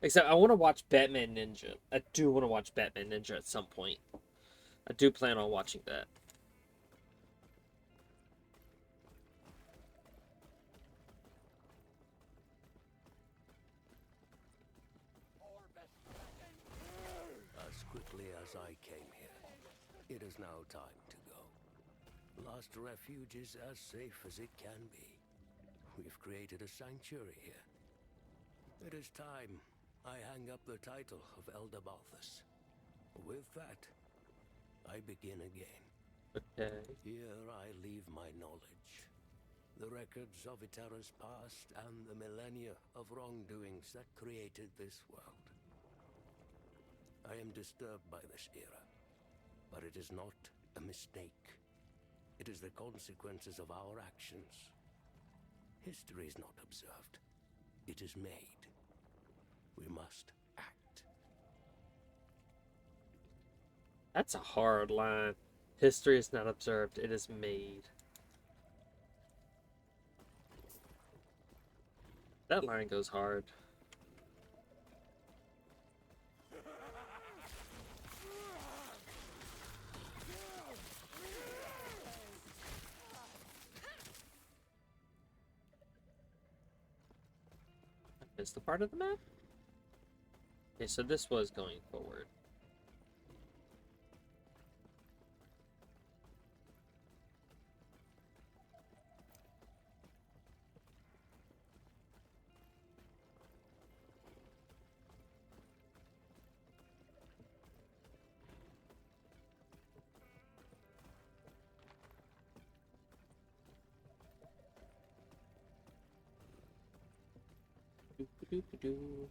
Except I want to watch Batman Ninja. I do want to watch Batman Ninja at some point. I do plan on watching that. As quickly as I came here, it is now time to go. Lost Refuge is as safe as it can be. We've created a sanctuary here. It is time I hang up the title of Elder Balthus. With that, I begin again. Okay. Here I leave my knowledge. The records of Eterra's past and the millennia of wrongdoings that created this world. I am disturbed by this era, but it is not a mistake. It is the consequences of our actions. History is not observed. It is made. We must act. That's a hard line. History is not observed, it is made. That line goes hard. I missed the part of the map? Okay, so this was going forward. Doo-doo-doo-doo.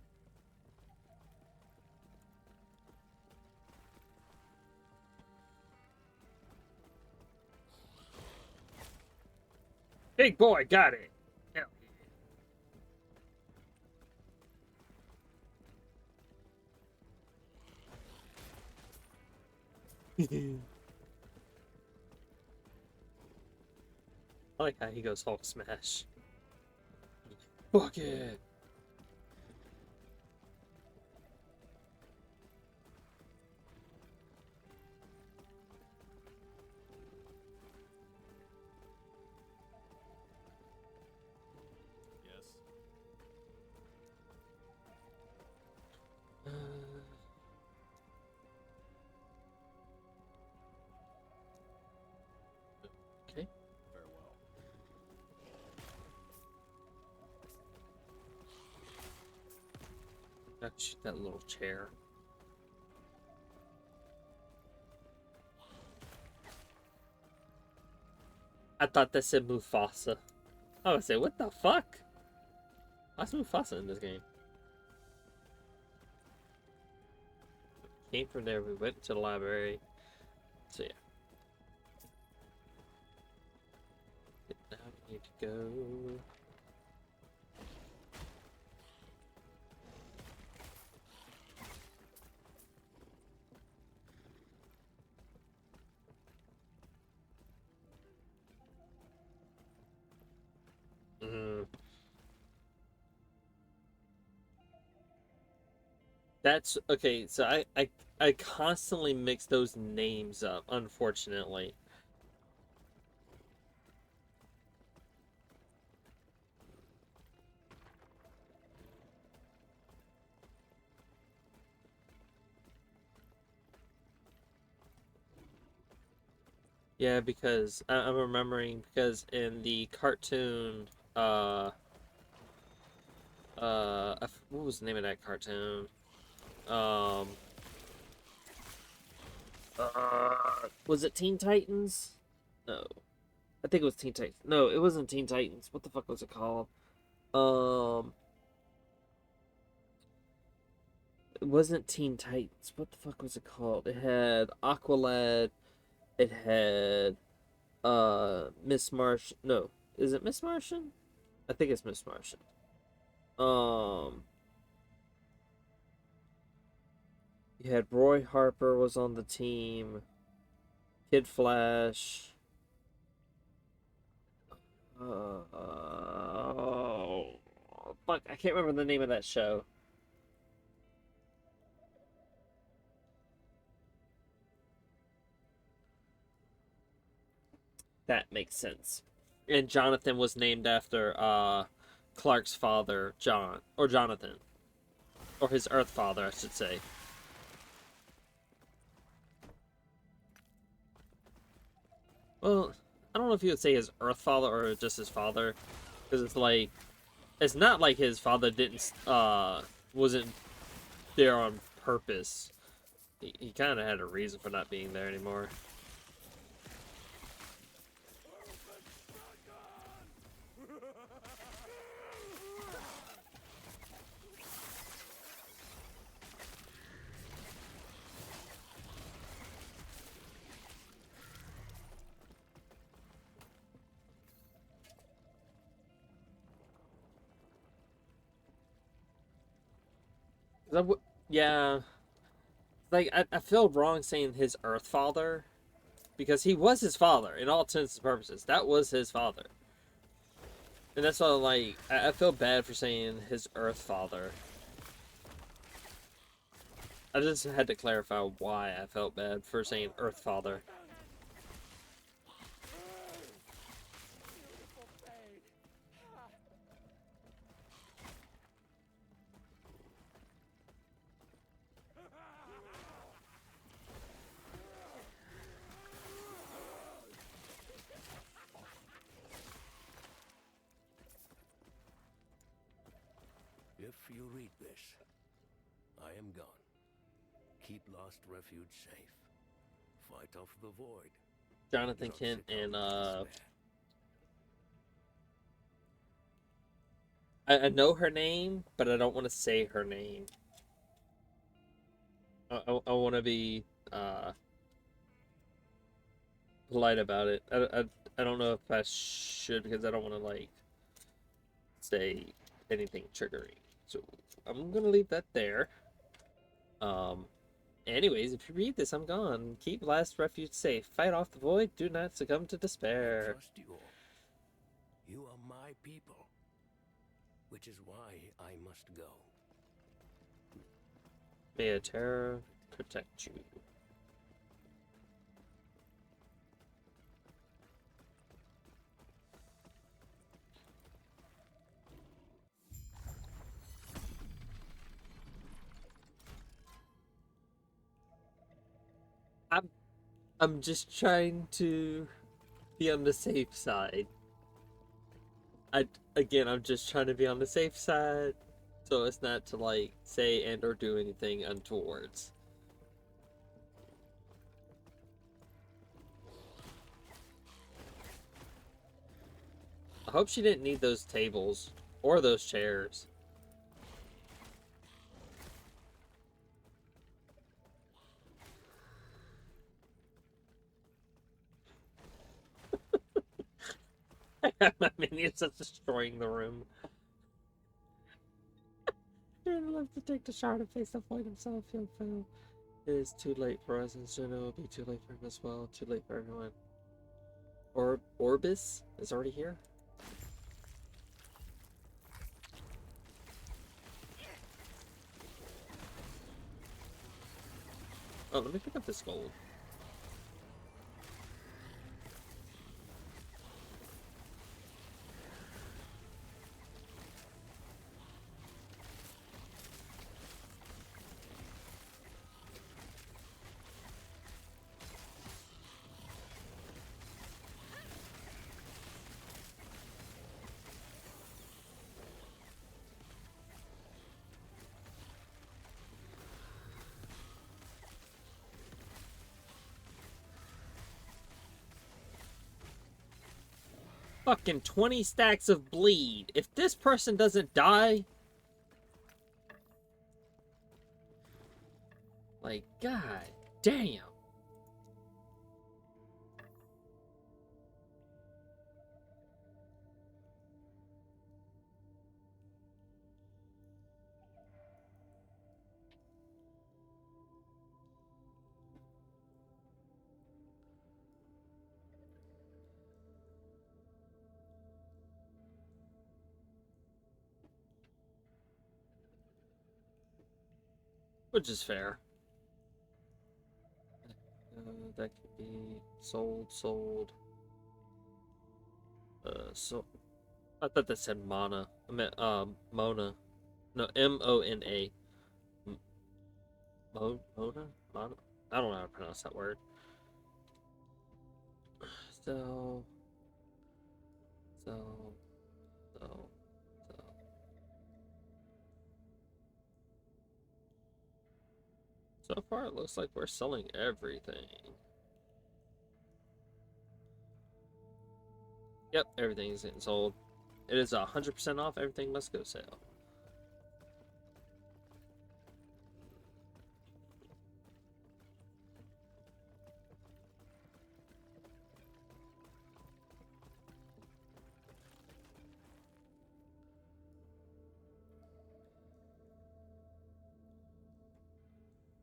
Big boy, got it. Hell yeah. I like how he goes Hulk smash. Fuck it. Yes. Gotta shoot that little chair. I thought that said Mufasa. I would say, what the fuck? Why's Mufasa in this game? Came from there, we went to the library. So yeah. Now we need to go. That's okay. So I constantly mix those names up, unfortunately. Yeah, because I'm remembering because in the cartoon, what was the name of that cartoon? Um, was it Teen Titans? No, I think it was Teen Titans. No, it wasn't Teen Titans. What the fuck was it called? Um, it wasn't Teen Titans. What the fuck was it called? It had Aqualad. It had Miss Marsh. No, is it Miss Martian? I think it's Miss Martian. Um, you had Roy Harper was on the team. Kid Flash. Oh, fuck! I can't remember the name of that show. That makes sense. And Jonathan was named after Clark's father, John, or Jonathan, or his Earth father, I should say. Well, I don't know if you would say his Earth father or just his father, because it's like it's not like his father didn't wasn't there on purpose. He kind of had a reason for not being there anymore. Yeah, like I feel wrong saying his Earth father because he was his father in all intents and purposes. That was his father, and that's why like I feel bad for saying his Earth father. I just had to clarify why I felt bad for saying Earth father. If you read this, I am gone. Keep Lost Refuge safe. Fight off the void. Jonathan Don't Kent succumb and to despair. I know her name, but I don't want to say her name. I want to be polite about it. I don't know if I should because I don't want to like say anything triggering. So I'm gonna leave that there. Um. Anyways, if you read this, I'm gone. Keep Last Refuge safe. Fight off the void. Do not succumb to I despair. trust you all. You are my people, which is why I must go. May a terror protect you. I'm I'm just trying to be on the safe side. I'm just trying to be on the safe side. So it's not to like say and or do anything untowards. I hope she didn't need those tables or those chairs. My minions are destroying the room. You'd love to take the shard and face the void himself. You'll fail. It is too late for us, and soon it will be too late for him as well. Too late for everyone. Orbis is already here. Oh, let me pick up this gold. Fucking 20 stacks of bleed. If this person doesn't die... Like, god damn. Which is fair. That could be sold. So I thought that said mana. I meant Mona. No, Mona. Mona? Mona? I don't know how to pronounce that word. So so so so so far it looks like we're selling everything. Yep, everything is getting sold. It is 100% off. Everything must go sale.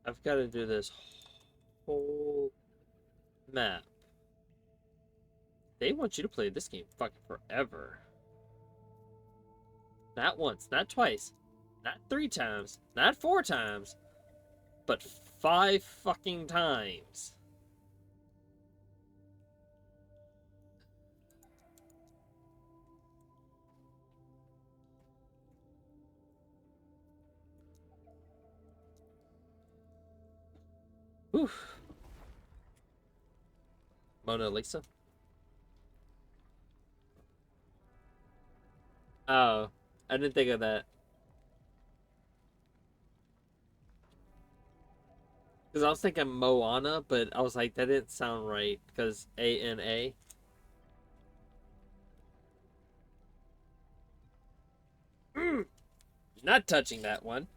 I've got to do this whole map. They want you to play this game fucking forever. Not once, not twice, not 3 times, not 4 times, but 5 fucking times. Whew. Mona Lisa? Oh, I didn't think of that. Because I was thinking Moana, but I was like, that didn't sound right. Because A-N-A. Not touching that one.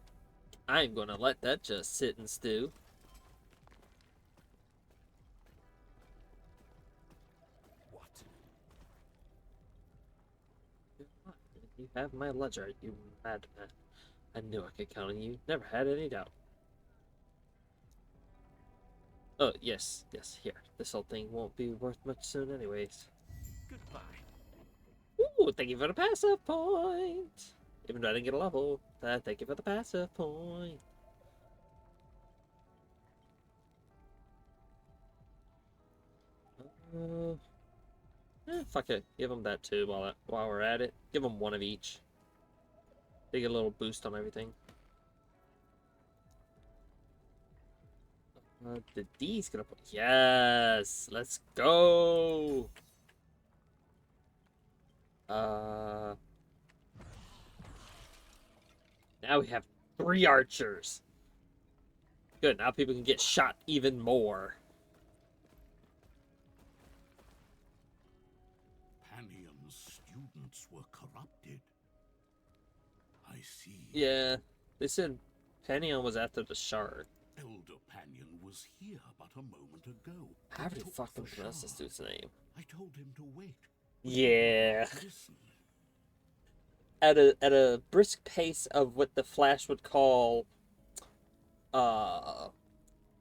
I'm going to let that just sit and stew. What? You have my ledger, you madman. I knew I could count on you. Never had any doubt. Oh, yes, here. This whole thing won't be worth much soon anyways. Goodbye. Ooh, thank you for the passive point. Even though I didn't get a level, thank you for the passive point. Fuck it. Give them that too while we're at it. Give them one of each. They get a little boost on everything. The D's gonna put. Yes! Let's go! Now we have 3 archers. Good, now people can get shot even more. Panion's students were corrupted. I see. Yeah, they said Panion was after the shard. Elder Panion was here but a moment ago. How do you Took fucking the pronounce this shard. dude's name? I told him to wait. Yeah. Listen. At a brisk pace of what the Flash would call a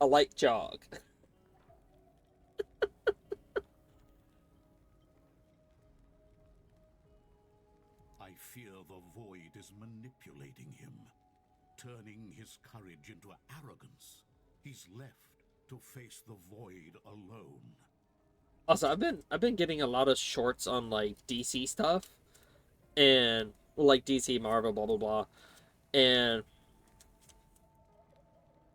light jog. I fear the void is manipulating him, turning his courage into arrogance. He's left to face the void alone. Also, I've been getting a lot of shorts on like DC stuff and like DC, Marvel, blah blah blah. And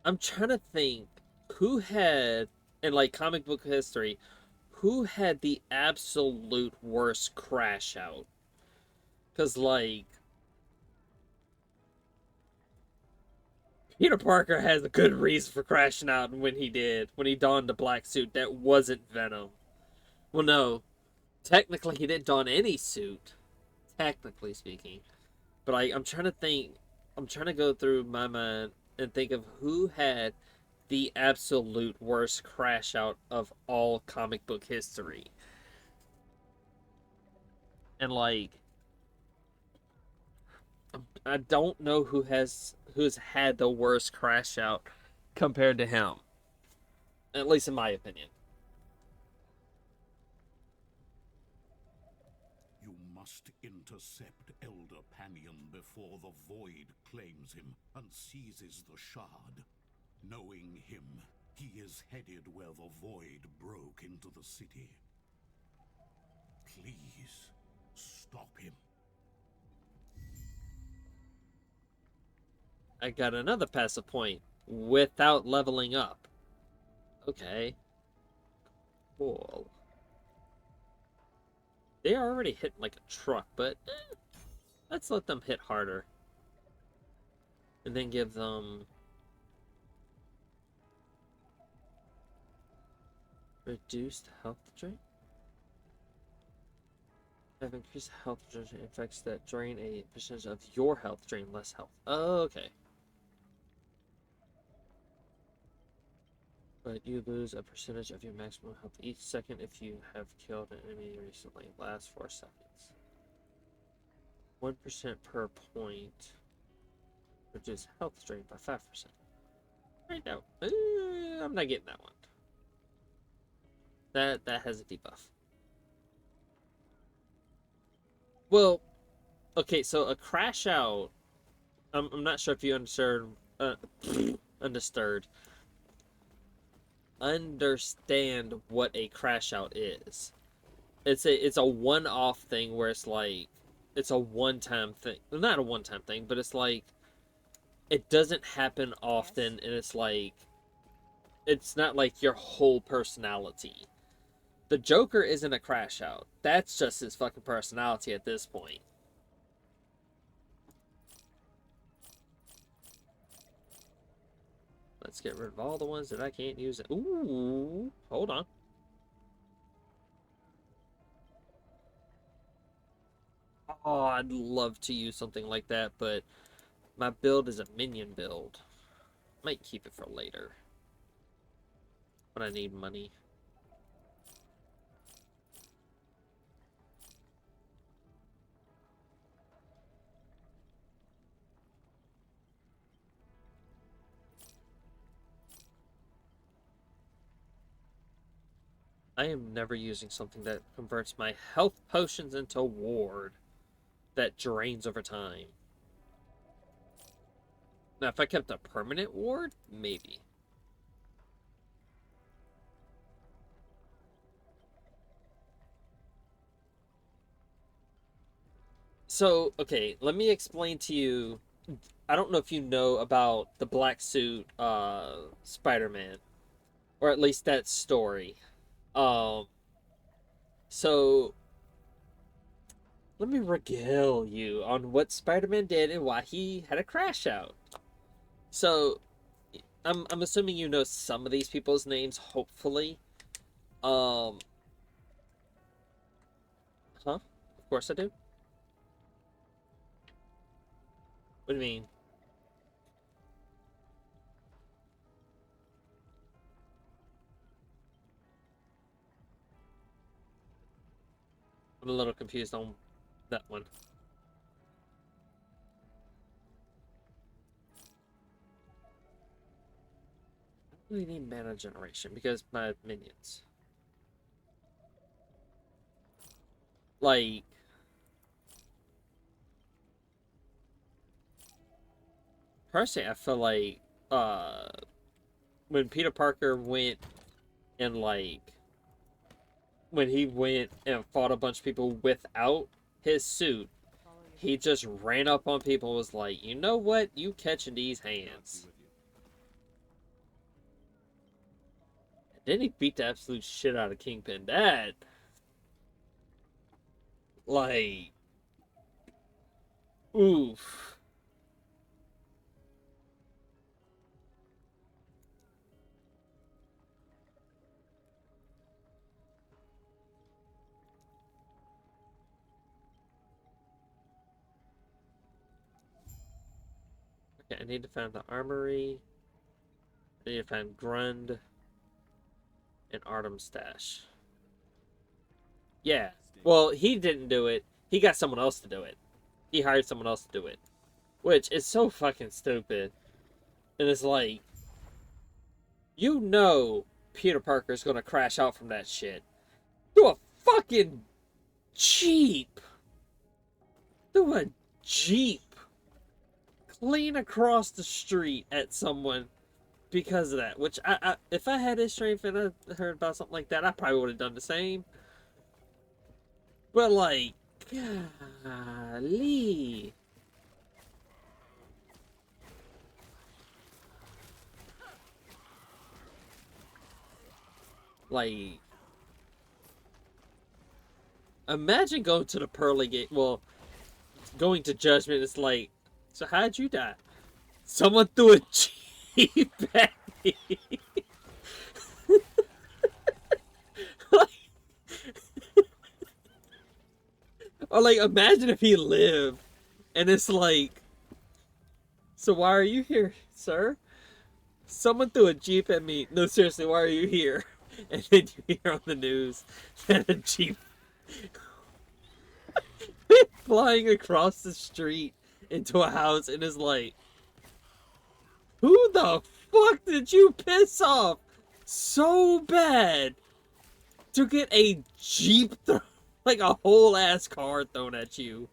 I'm trying to think who had in like comic book history who had the absolute worst crash out. Cause like Peter Parker has a good reason for crashing out when he did, when he donned the black suit that wasn't Venom. Well, no, technically he didn't don any suit, technically speaking. But I'm trying to think, I'm trying to go through my mind and think of who had the absolute worst crash out of all comic book history. And like, I don't know who's had the worst crash out compared to him. At least in my opinion. You must intercept Elder Panion before the void claims him and seizes the shard. Knowing him, he is headed where the void broke into the city. Please, stop him. I got another passive point without leveling up. Okay. Cool. They are already hitting like a truck, but let's let them hit harder. And then give them reduced health drain. Have increased health drain effects that drain a percentage of your health, drain less health. Oh, okay. But you lose a percentage of your maximum health each second if you have killed an enemy recently. Last 4 seconds. 1% per point. Reduce health drain by 5%. Right now, I'm not getting that one. That has a debuff. Well, okay, so a crash out. I'm not sure if you understand. Understood. Understand what a crash out is. It's a one-off thing where it's like it's a one-time thing. Well, not a one-time thing, but it's like it doesn't happen often, and it's like it's not like your whole personality. The Joker isn't a crash out. That's just his fucking personality at this point. Let's get rid of all the ones that I can't use. Ooh, hold on. Oh, I'd love to use something like that, but my build is a minion build. Might keep it for later. When I need money. I am never using something that converts my health potions into ward that drains over time. Now, if I kept a permanent ward, maybe. So, okay, let me explain to you. I don't know if you know about the black suit Spider-Man, or at least that story. Um, so let me regale you on what Spider-Man did and why he had a crash out. So, I'm assuming you know some of these people's names, hopefully. Huh? Of course I do. What do you mean? I'm a little confused on that one. I don't really need mana generation because my minions. Like, personally, I feel like when Peter Parker went and like when he went and fought a bunch of people without his suit, he just ran up on people and was like, you know what? You catching these hands. And then he beat the absolute shit out of Kingpin. That, like, oof. Okay, I need to find the armory. I need to find Grund and Artem's stash. Yeah. Well, he didn't do it. He got someone else to do it. He hired someone else to do it. Which is so fucking stupid. And it's like, you know Peter Parker's gonna crash out from that shit. Do a fucking Jeep. Do a Jeep. Clean across the street at someone because of that. Which, if I had his strength and I heard about something like that, I probably would have done the same. But, like, golly. Like, imagine going to the pearly gate. Well, going to judgment is like, so how'd you die? Someone threw a jeep at me. Like, or like, imagine if he lived, and it's like, so why are you here, sir? Someone threw a jeep at me. No, seriously, why are you here? And then you hear on the news that a jeep flying across the street into a house, and is like, who the fuck did you piss off so bad to get a jeep like a whole ass car thrown at you?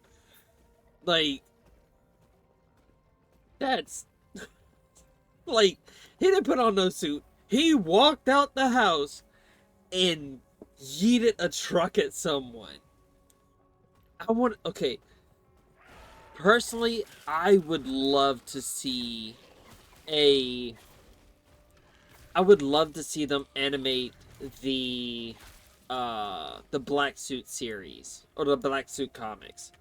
Like, that's like, he didn't put on no suit. He walked out the house and yeeted a truck at someone. Okay. Personally, I would love to see I would love to see them animate the Black Suit series or the Black Suit comics,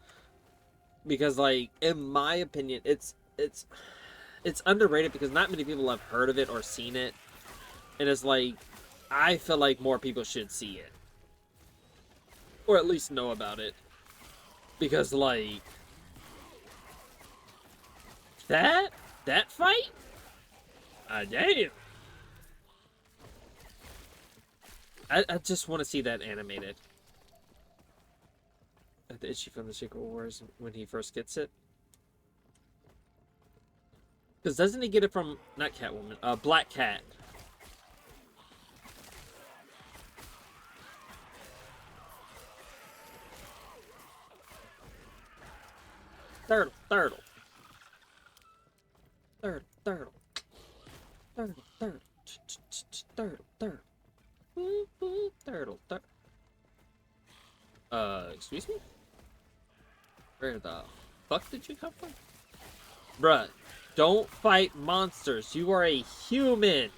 because, like, in my opinion, it's underrated because not many people have heard of it or seen it, and it's like, I feel like more people should see it or at least know about it, because, like, that fight, damn. I just want to see that animated. Is she from the Secret Wars when he first gets it? Because doesn't he get it from, not Catwoman, Black Cat? Turtle. Turtle. Excuse me? Where the fuck did you come from? Bruh, don't fight monsters. You are a human.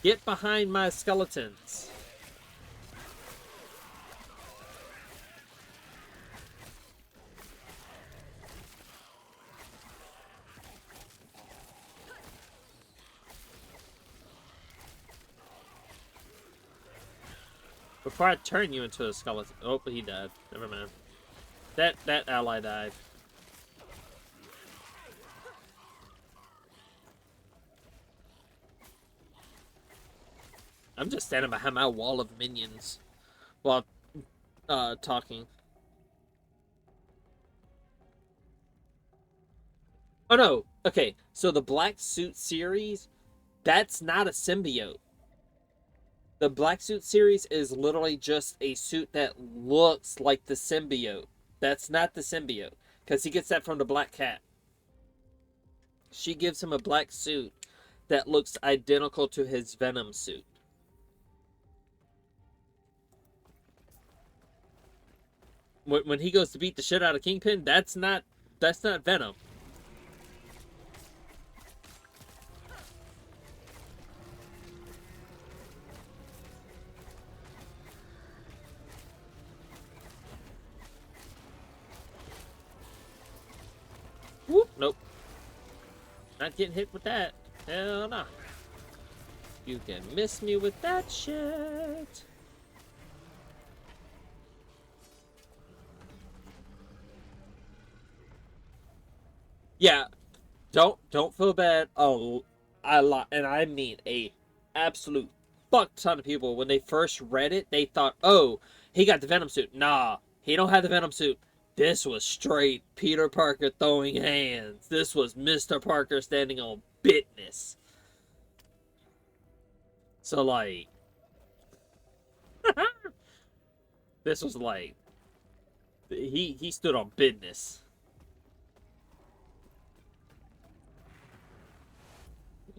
Get behind my skeletons. Before I turn you into a skeleton. Oh, he died. Never mind. That ally died. I'm just standing behind my wall of minions while talking. Oh no. Okay, so the Black Suit series, that's not a symbiote. The Black Suit series is literally just a suit that looks like the symbiote. That's not the symbiote. Because he gets that from the Black Cat. She gives him a black suit that looks identical to his Venom suit. When he goes to beat the shit out of Kingpin, that's not Venom. Whoop, nope. Not getting hit with that. Hell no. You can miss me with that shit. Yeah, don't feel bad. Oh, and I mean a absolute fuck ton of people when they first read it, they thought, "Oh, he got the Venom suit." Nah, he don't have the Venom suit. This was straight Peter Parker throwing hands. This was Mr. Parker standing on business. So like, this was like he stood on business.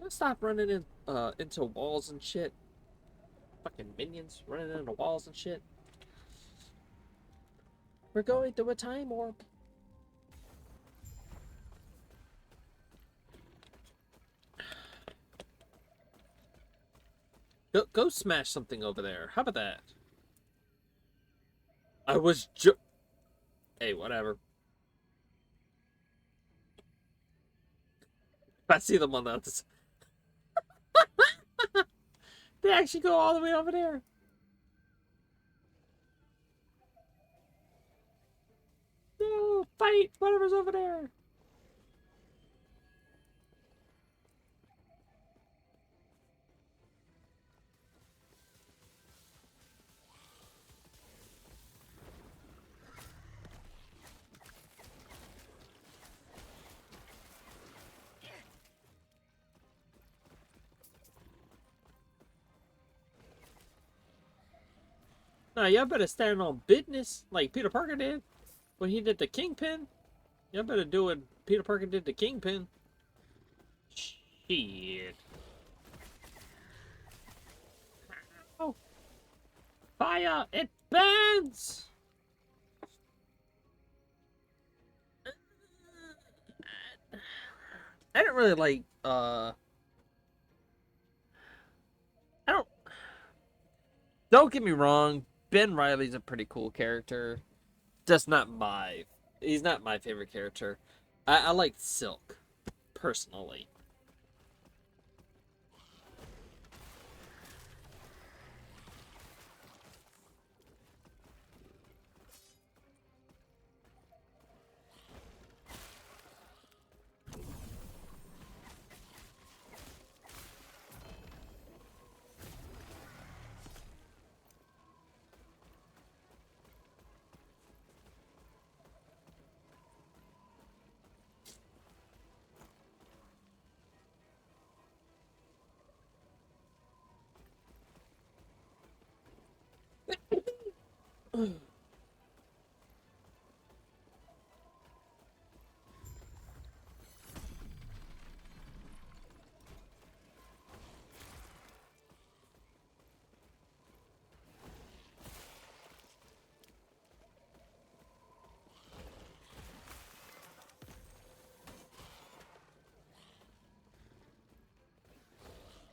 You stop running into walls and shit. Fucking minions running into walls and shit. We're going through a time warp. Go smash something over there. How about that? I was Hey, whatever. I see them on the other side. They actually go all the way over there. No, fight whatever's over there. Nah, y'all better stand on business like Peter Parker did when he did the Kingpin. Y'all better do what Peter Parker did to Kingpin. Shit. Oh, fire! It burns! I didn't really like, I don't get me wrong, Ben Riley's a pretty cool character. Just not he's not my favorite character. I like Silk, personally.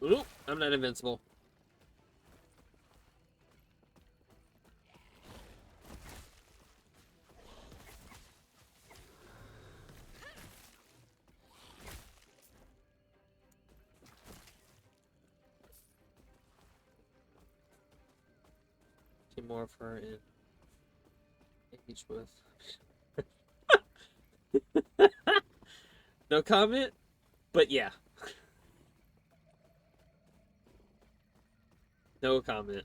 Oop, I'm not invincible. 15 more for in age with. No comment, but yeah. No comment.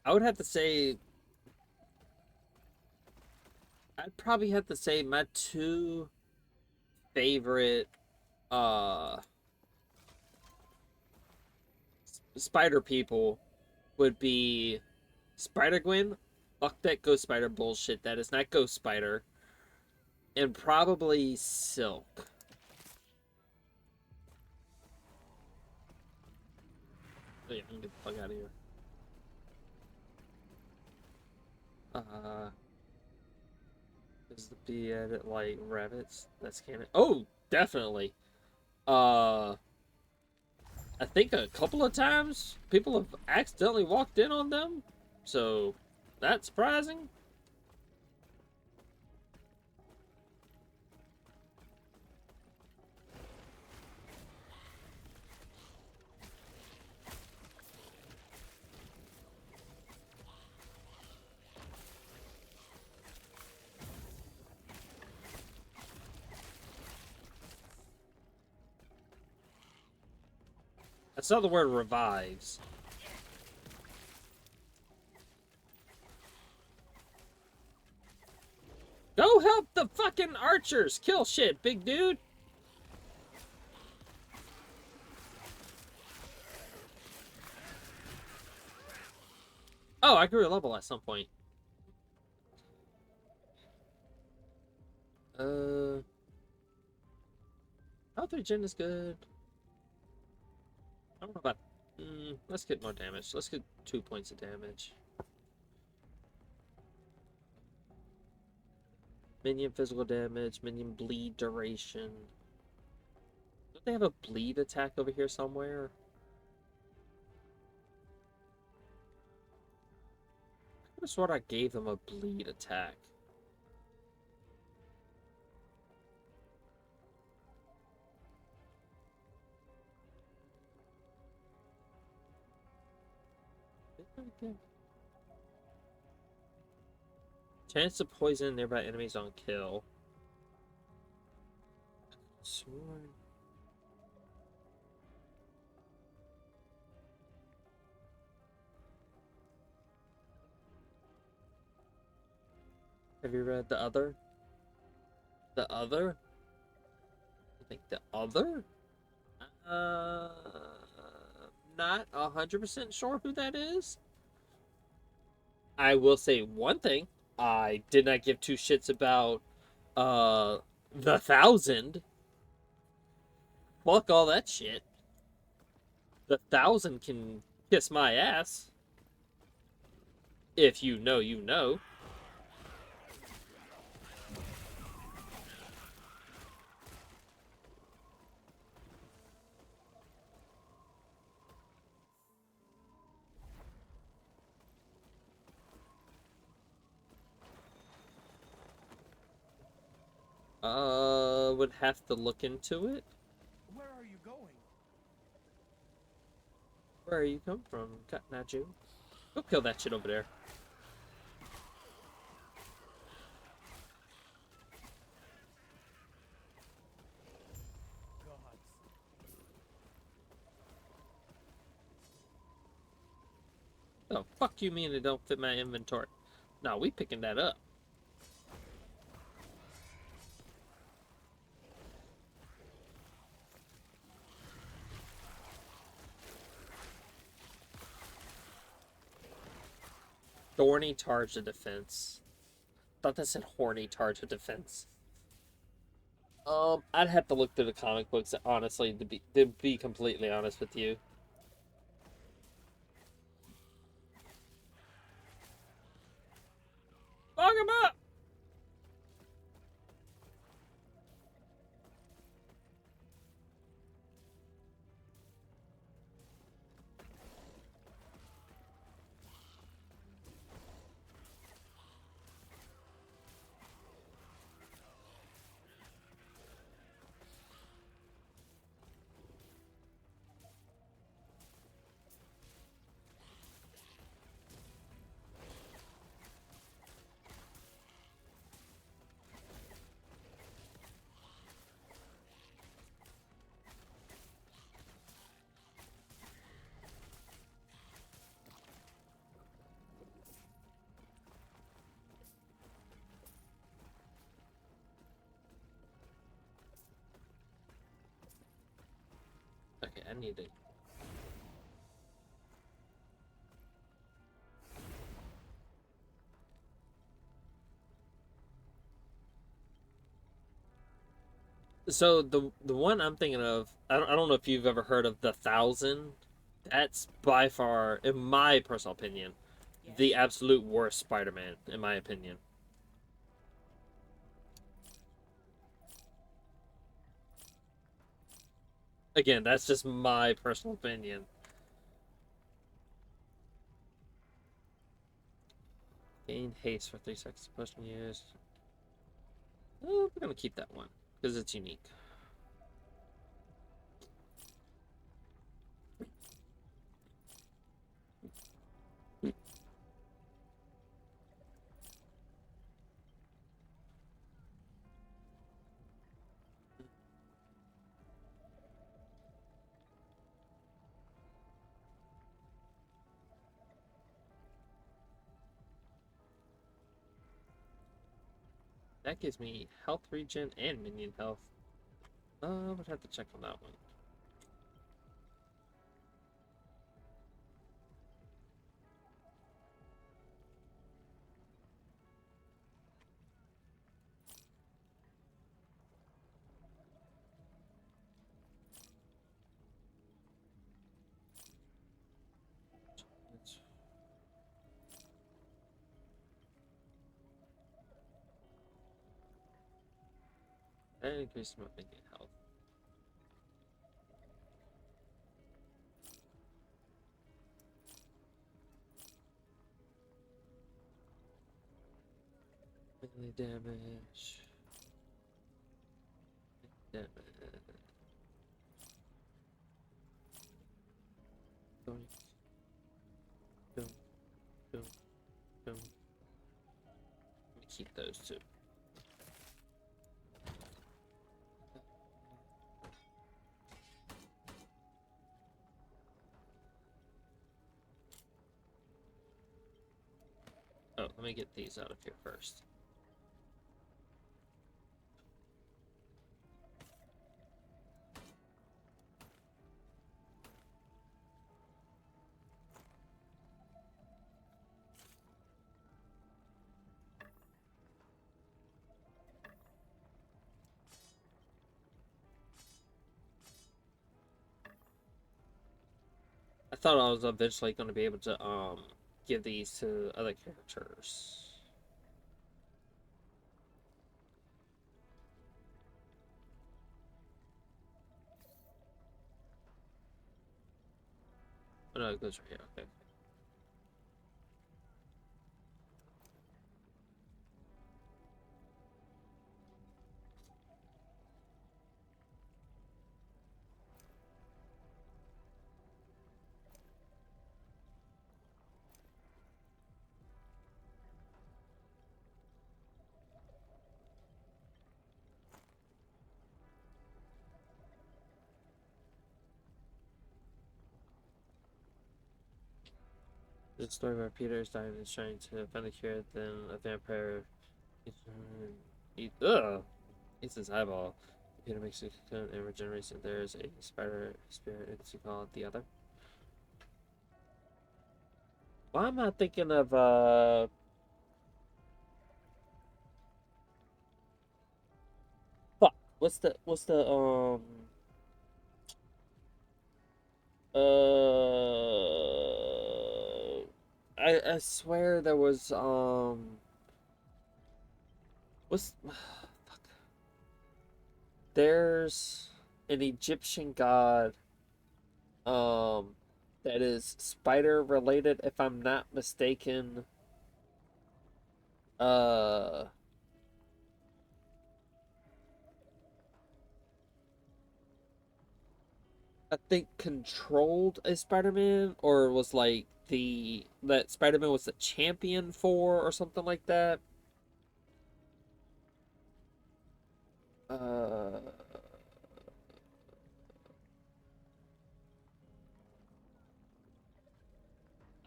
I would have to say, I'd probably have to say my two favorite spider people would be Spider Gwen. Fuck that Ghost Spider bullshit. That is not Ghost Spider. And probably Silk. Oh yeah, I can get the fuck out of here. Is the bee at it like rabbits? That's canon. Oh, definitely. Uh, I think a couple of times people have accidentally walked in on them, so that's surprising. I saw the word revives. Go help the fucking archers kill shit, big dude. Oh, I grew a level at some point. Health regen is good. I don't know about. Let's get more damage. Let's get 2 points of damage. Minion physical damage, minion bleed duration. Don't they have a bleed attack over here somewhere? I could have sworn I gave them a bleed attack. Chance to poison nearby enemies on kill. Sworn. Have you read the other? The other? I think the other? Uh, Not 100% sure who that is. I will say one thing. I did not give two shits about the 1,000. Fuck all that shit. The 1,000 can kiss my ass. If you know, you know. Would have to look into it. Where are you going? Where you come from, Cotton Eye Joe? Go kill that shit over there. Gods. Oh, fuck you mean it don't fit my inventory? No, we picking that up. Thorny Targe of Defense. Thought that said Horny Targe of Defense. I'd have to look through the comic books, honestly, to be completely honest with you. Fuck him up! I need to. So the one I'm thinking of, I don't know if you've ever heard of the 1,000. That's by far, in my personal opinion, the absolute worst Spider-Man, in my opinion. Again, that's just my personal opinion. Gain haste for 3 seconds to push and use. Oh, we're gonna keep that one because it's unique. That gives me health regen and minion health. Would have to check on that one. That increases my minion health. Melee damage. Damage. Doink. Doink. Doink. Doink. Let me keep those two. Oh, let me get these out of here first. I thought I was eventually going to be able to give these to other characters. Oh no, it goes right here. Okay. The story where Peter is dying and is trying to find a cure, then a vampire eats his eyeball. Peter makes a cocoon and regenerates, and there's a spider spirit to call it the other. Why am I thinking of fuck? What's the I swear there was what's fuck. There's an Egyptian god um that is spider related if I'm not mistaken. Uh I think controlled a Spider-Man or was like the that Spider-Man was the champion for or something like that. I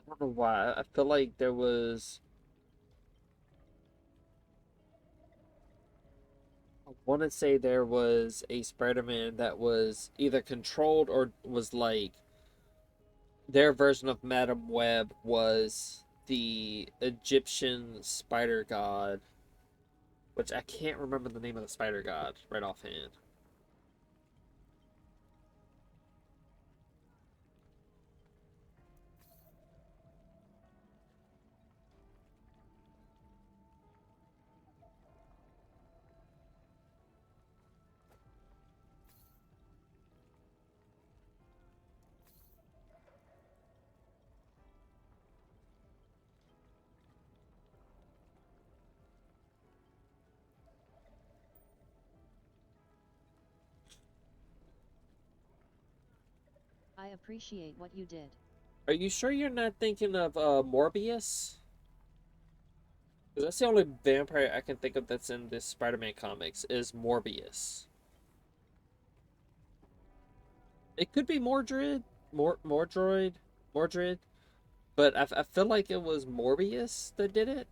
don't know why. I feel like there was want to say there was a Spider-Man that was either controlled or was like their version of Madam Web was the Egyptian spider god, which I can't remember the name of the spider god right offhand. I appreciate what you did. Are you sure you're not thinking of Morbius? Because that's the only vampire I can think of that's in this Spider-Man comics is Morbius. It could be Mordred, but I feel like it was Morbius that did it.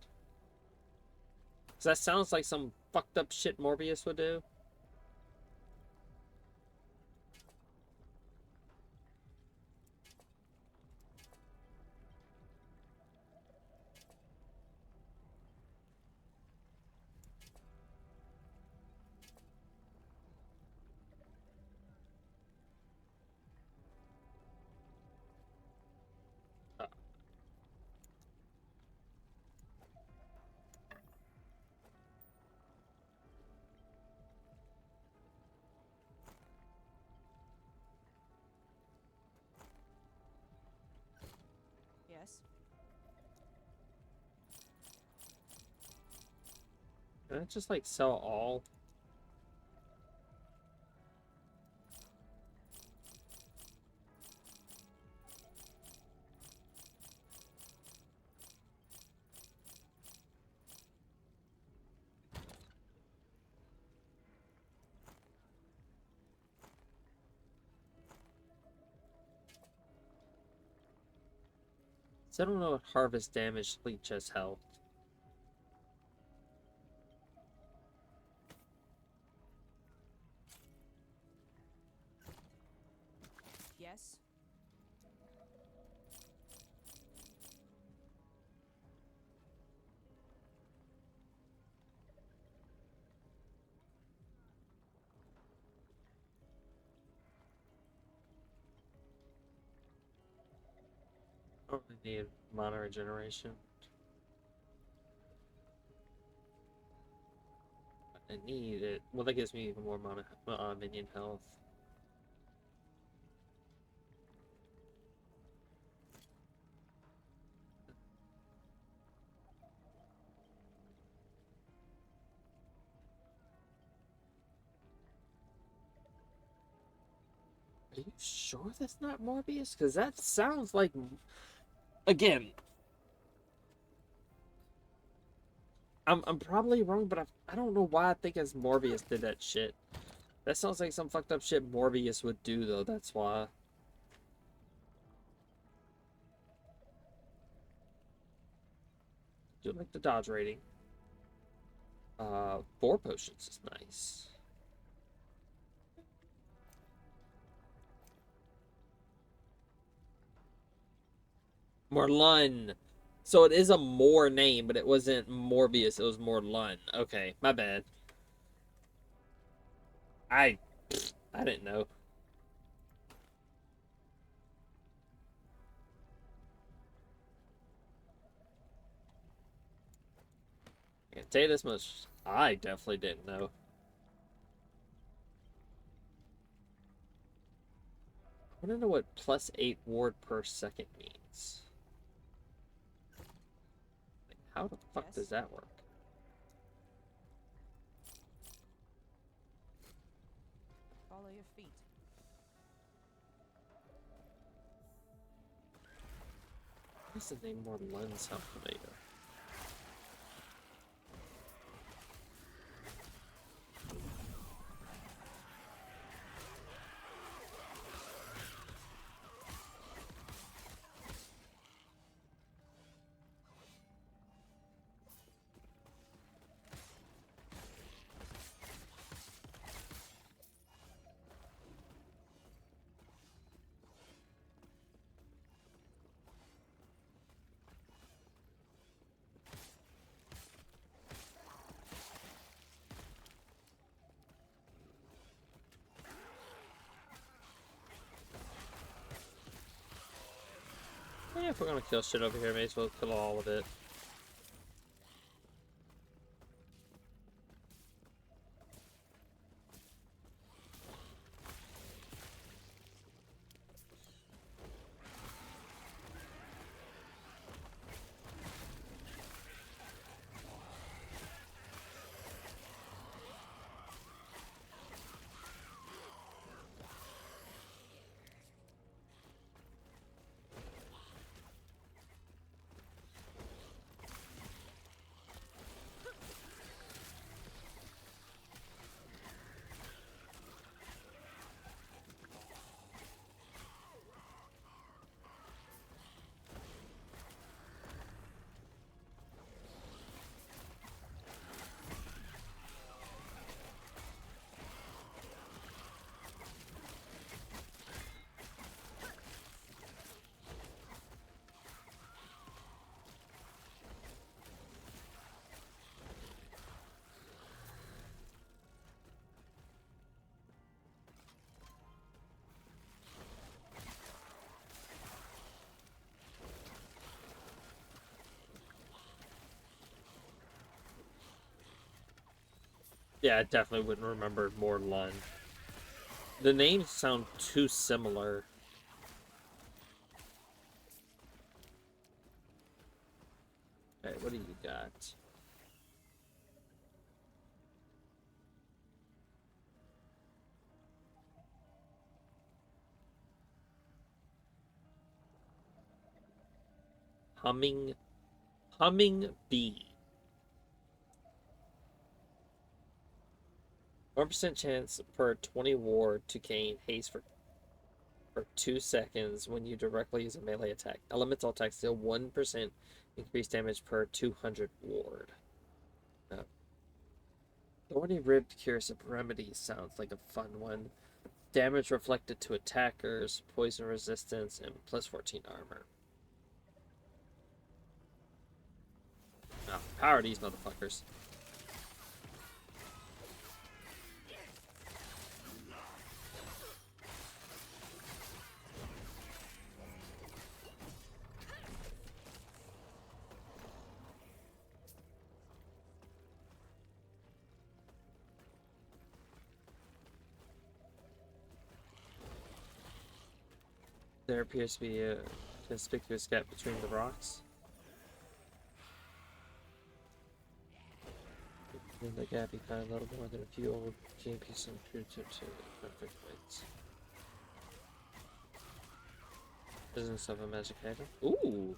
Because that sounds like some fucked up shit Morbius would do. Uh, Yes. Can I just like sell all? So I don't know what harvest damage leech has health. Yes. I don't really need mana regeneration. I need it. Well, that gives me even more mana minion health. Are you sure that's not Morbius? Because that sounds like, again, I'm probably wrong, but I don't know why I think it's Morbius did that shit. That sounds like some fucked up shit Morbius would do, though. That's why. Do like the dodge rating. 4 potions is nice. Morlun. So it is a Moor name, but it wasn't Morbius. It was Morlun. Okay, my bad. I I didn't know. I can tell you this much. I definitely didn't know. I want to know what +8 ward per second means. Like, how the fuck Yes. does that work? Follow your feet. Why does the name Morlun sound familiar? Yeah, if we're gonna kill shit over here, may as well kill all of it. Yeah, I definitely wouldn't remember Morlun. The names sound too similar. Okay, what do you got? Humming bee. 1% chance per 20 ward to gain haste for 2 seconds when you directly use a melee attack. Elemental attacks deal 1% increased damage per 200 ward. Thorny Ribbed Curse of Remedy sounds like a fun one. Damage reflected to attackers, poison resistance, and plus 14 armor. Now, power these motherfuckers. There appears to be a conspicuous gap between the rocks. In the gap, you find a little more than a few old game pieces and primitive to perfect weights. Business of a magic item. Ooh!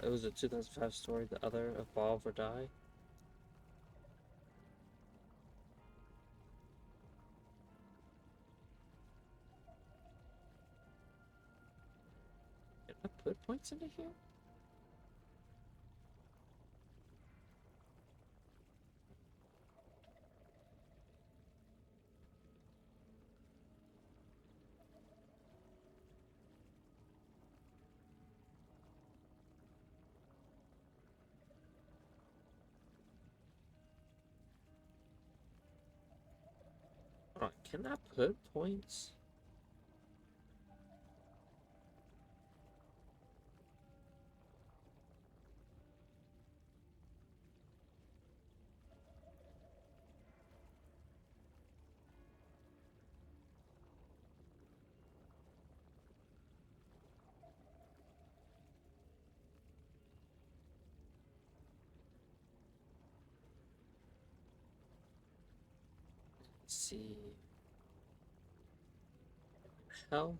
It was a 2005 story, The Other, Evolve or Die. Can I put points into here? Hold on, can I put points? Let's see. Health.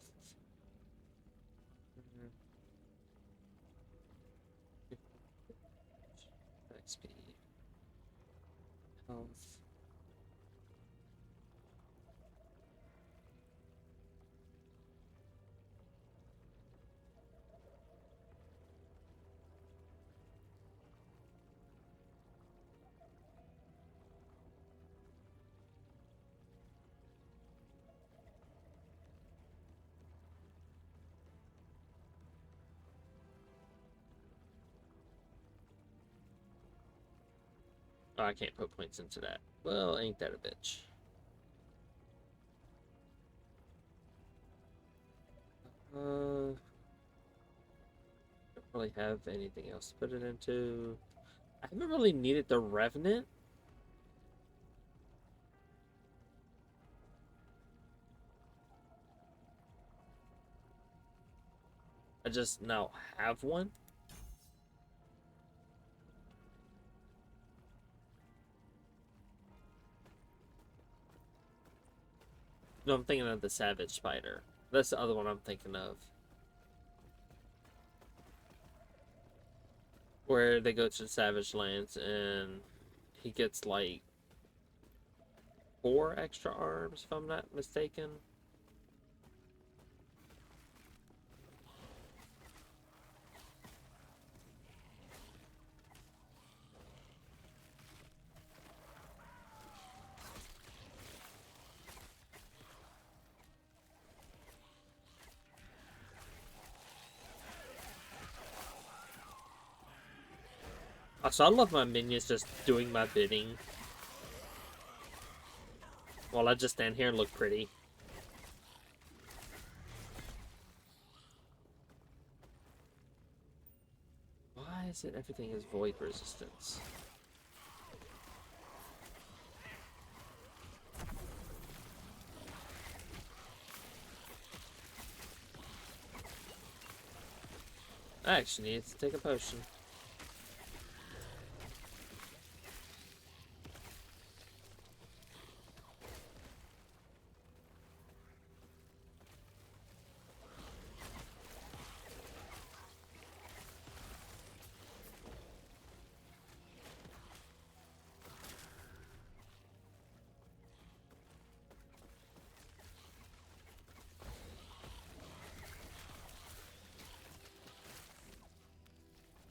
XP. Health. Oh, I can't put points into that. Well, ain't that a bitch. Don't really have anything else to put it into. I haven't really needed the Revenant. I just now have one. No, I'm thinking of the Savage Spider. That's the other one I'm thinking of. Where they go to the Savage Lands and he gets like 4 extra arms, if I'm not mistaken. Also, I love my minions just doing my bidding. While I just stand here and look pretty. Why is it everything is void resistance? I actually need to take a potion.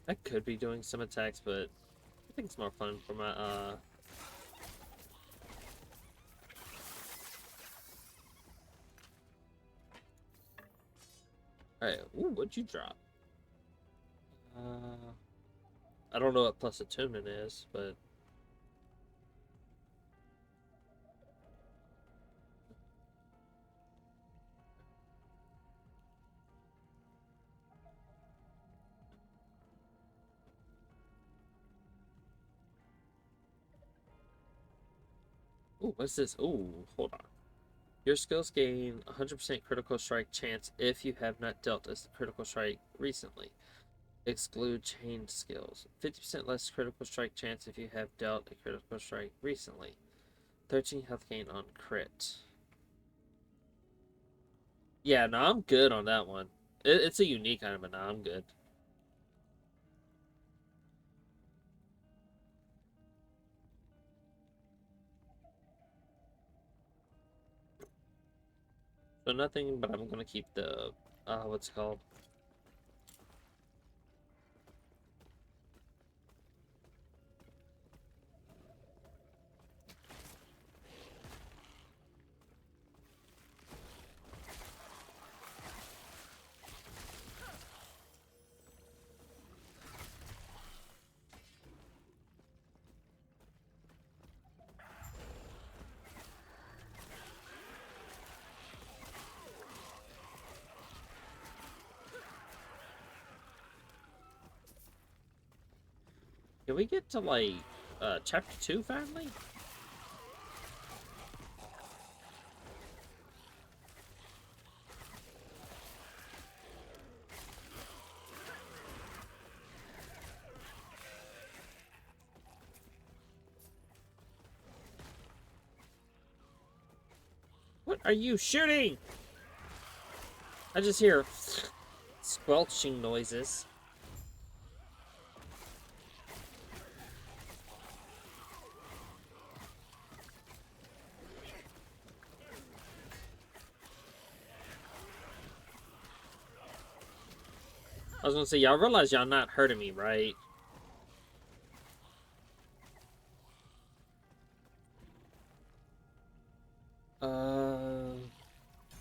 I could be doing some attacks, but I think it's more fun for my, Alright, ooh, what'd you drop? I don't know what plus attunement is, but... Ooh, what's this? Ooh, hold on. Your skills gain 100% critical strike chance if you have not dealt a critical strike recently. Exclude chained skills. 50% less critical strike chance if you have dealt a critical strike recently. 13 health gain on crit. Yeah, no, I'm good on that one. It's a unique item, but no, I'm good. So nothing, but I'm gonna keep the, what's it called? Can we get to, like, chapter 2 finally? What are you shooting? I just hear squelching noises. I was gonna say, y'all realize y'all not hurting me, right?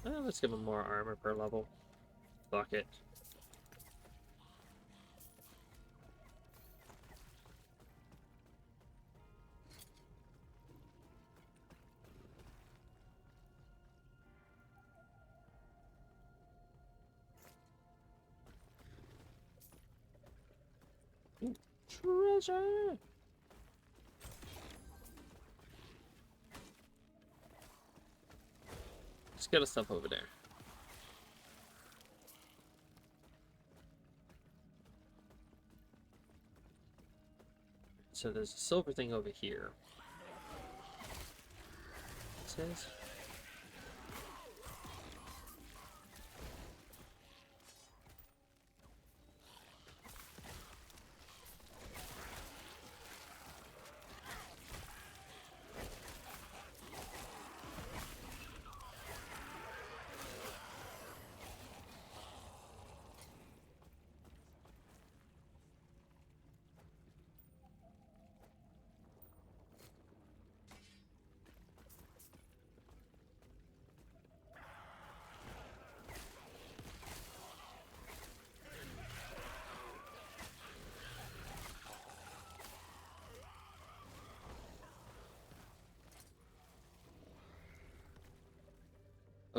Let's give him more armor per level. Fuck it. Treasure! Just got stuff over there. So there's a silver thing over here. It says.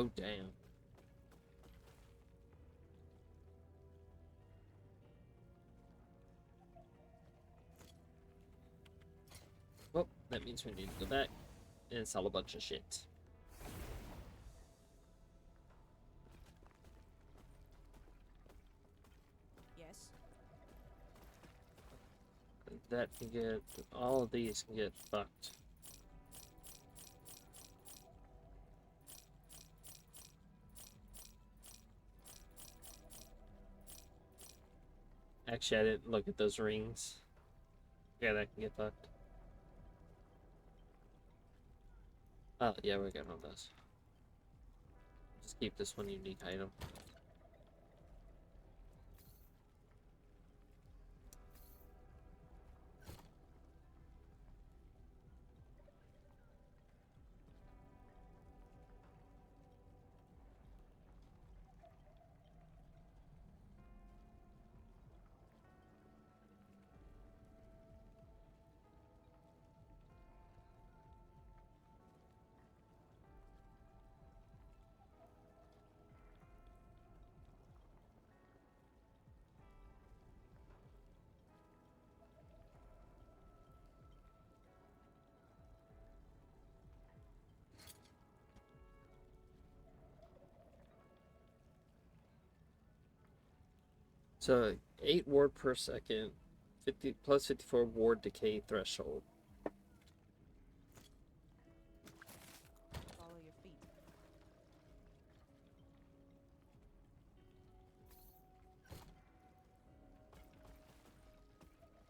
Oh, damn. Well, that means we need to go back and sell a bunch of shit. Yes. That can get... all of these can get fucked. Actually, I didn't look at those rings. Yeah, that can get fucked. Oh, yeah, we're getting on those. Just keep this one unique item. So 8 ward per second, 50 plus 54 ward decay threshold. Follow your feet.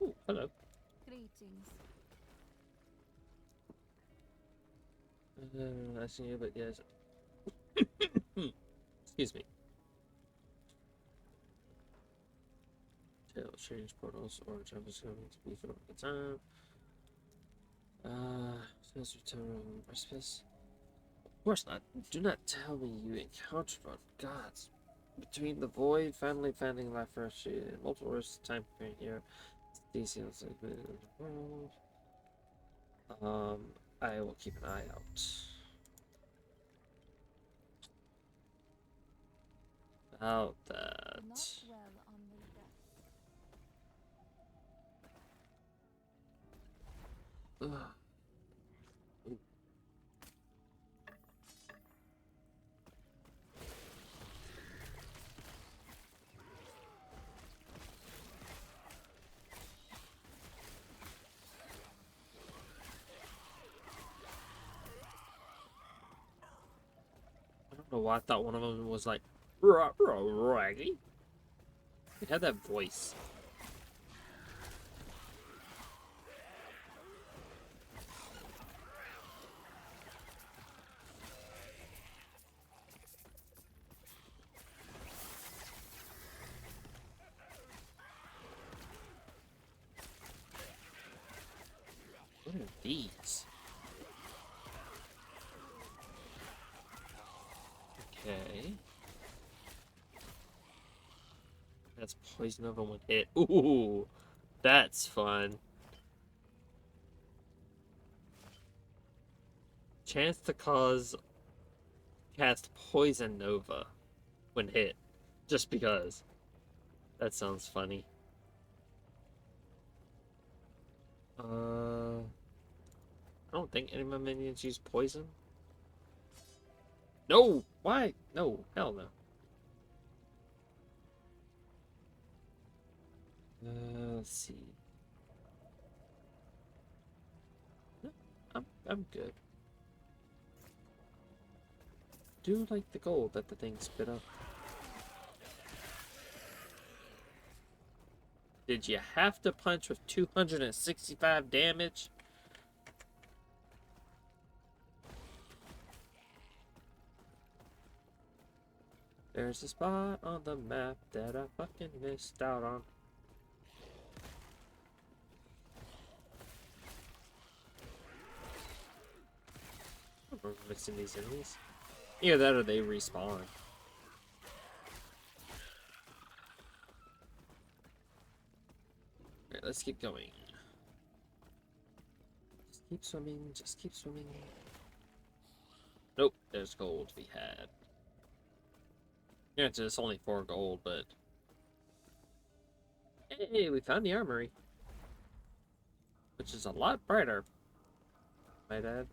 Ooh, hello. Greetings. I see you, but yes. Excuse me. Tail change portals or jump is going to be for the time. Says return precipice. Of course not. Do not tell me you encountered on gods. Between the void, finally finding life first, multiple risks, time period here. These world. I will keep an eye out. About that. Not well on the death. Ugh. I don't know why I thought one of them was like Raggy. He had that voice. What are these? Okay. That's poison over one hit. Ooh, that's fun. Chance to cast poison nova when hit. Just because. That sounds funny. I don't think any of my minions use poison. No! Why? No, hell no. Let's see. No, I'm good. Do like the gold that the thing spit up. Did you have to punch with 265 damage? There's a spot on the map that I fucking missed out on. I don't remember missing these enemies. Either that or they respawn. Alright, let's keep going. Just keep swimming, just keep swimming. Nope, there's gold to be had. Granted, it's only 4 gold, but... Hey, we found the armory. Which is a lot brighter, might add.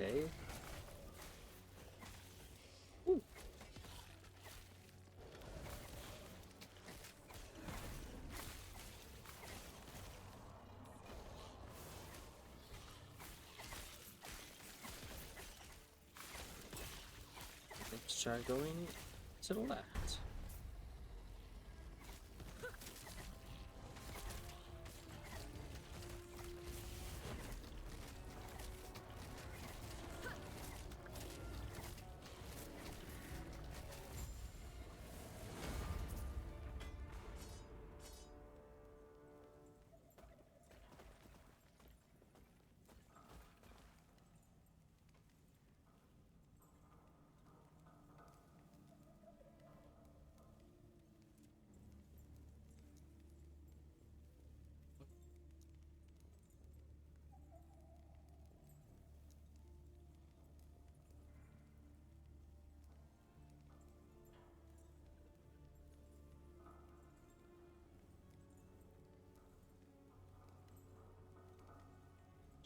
Okay. Ooh. Let's try going to the left.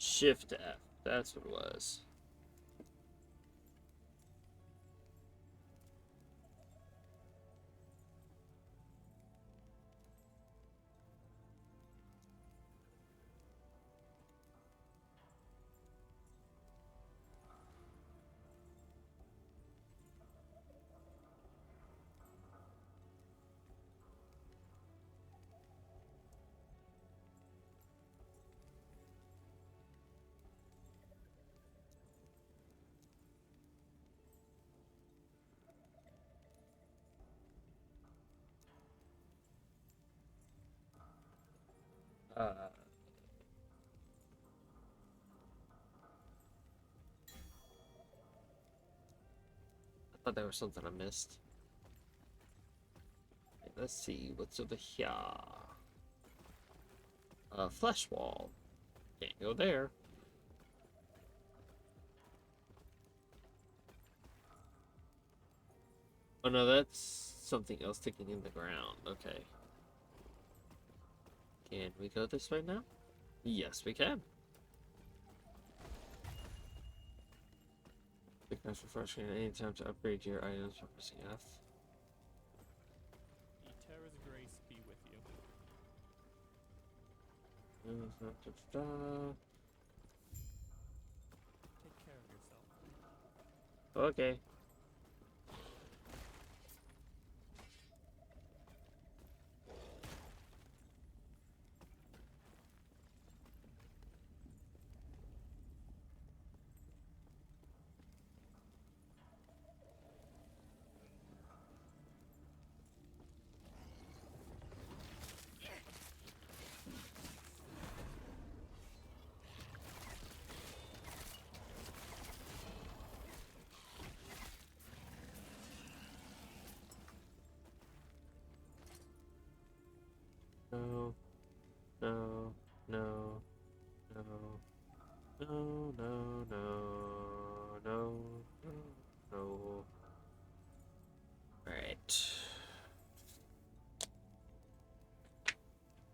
Shift F. That's what it was. I thought there was something I missed. Okay, let's see what's over here. Flesh wall. Can't go there. Oh no, that's something else sticking in the ground. Okay. Can we go this way now? Yes, we can. The crash refreshing at any time to upgrade your items by pressing F. The Terra's grace be with you. Take care of yourself. Okay.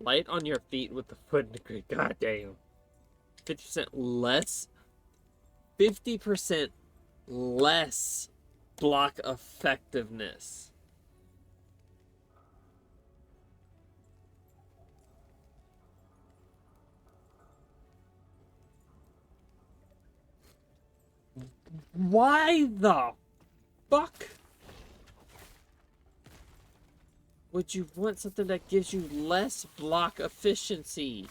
Light on your feet with the foot degree. God damn. 50% less. 50% less block effectiveness. Why the fuck would you want something that gives you less block efficiency?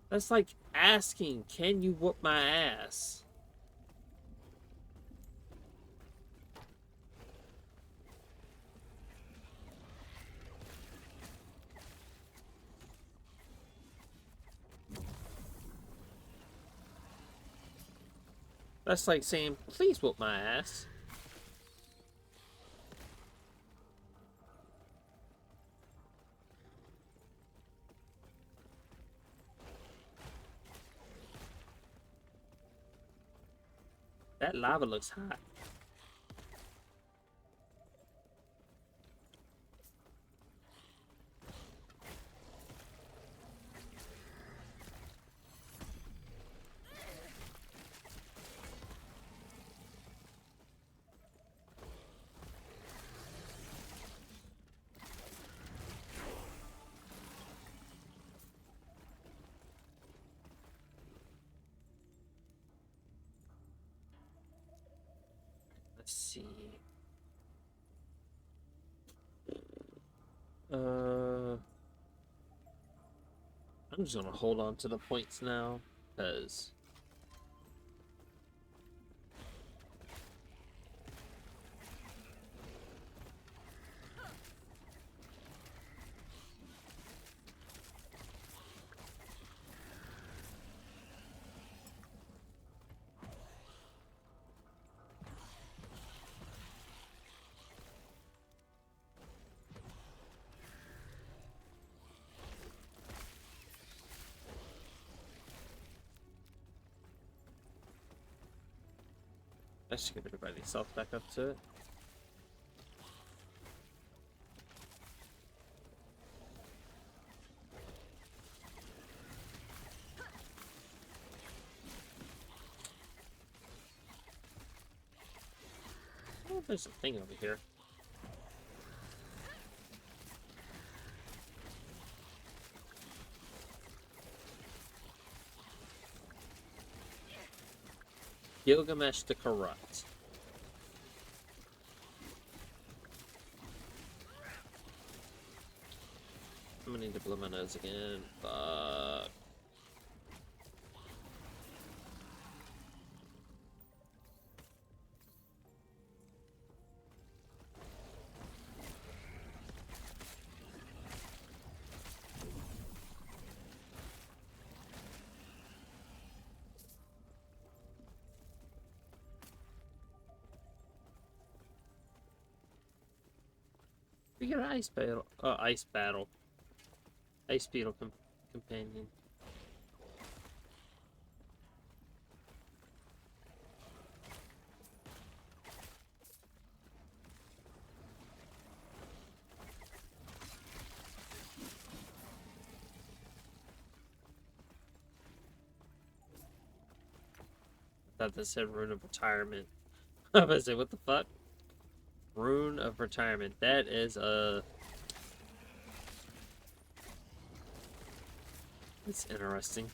That's like asking, can you whoop my ass? That's like saying, please whoop my ass. That lava looks hot. Let's see. I'm just gonna hold on to the points now, because I should give everybody's health back up to it. Oh, there's a thing over here. Gilgamesh the Corrupt. I'm gonna need to blow my nose again. Fuck. We get an ice battle. Ice battle. Ice beetle companion. I thought that said rune of retirement. I was say, what the fuck? Rune of retirement. That is it's interesting.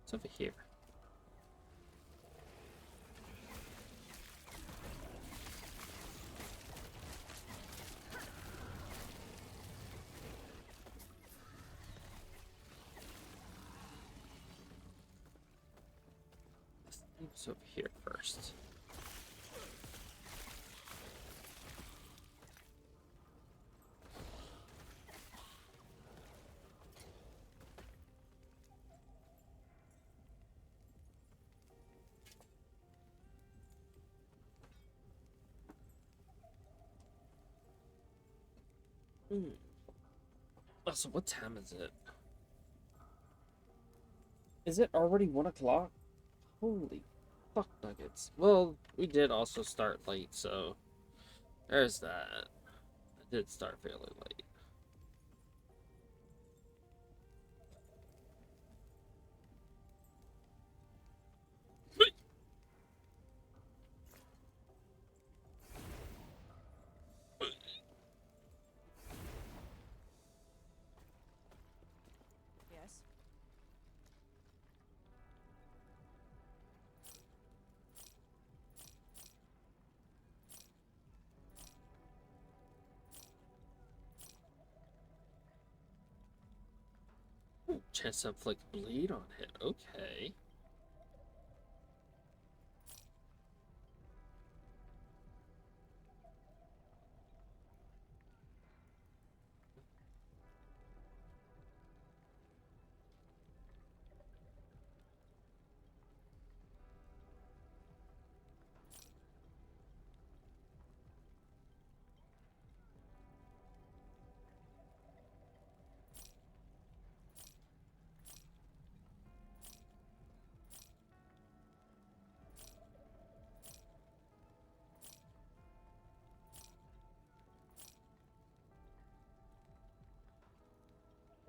It's over here. It's over here first. Also, what time is it? Is it already 1 o'clock? Holy fuck nuggets. Well, we did also start late, so there's that. I did start fairly late. Yes. Chance to inflict bleed on it. Okay.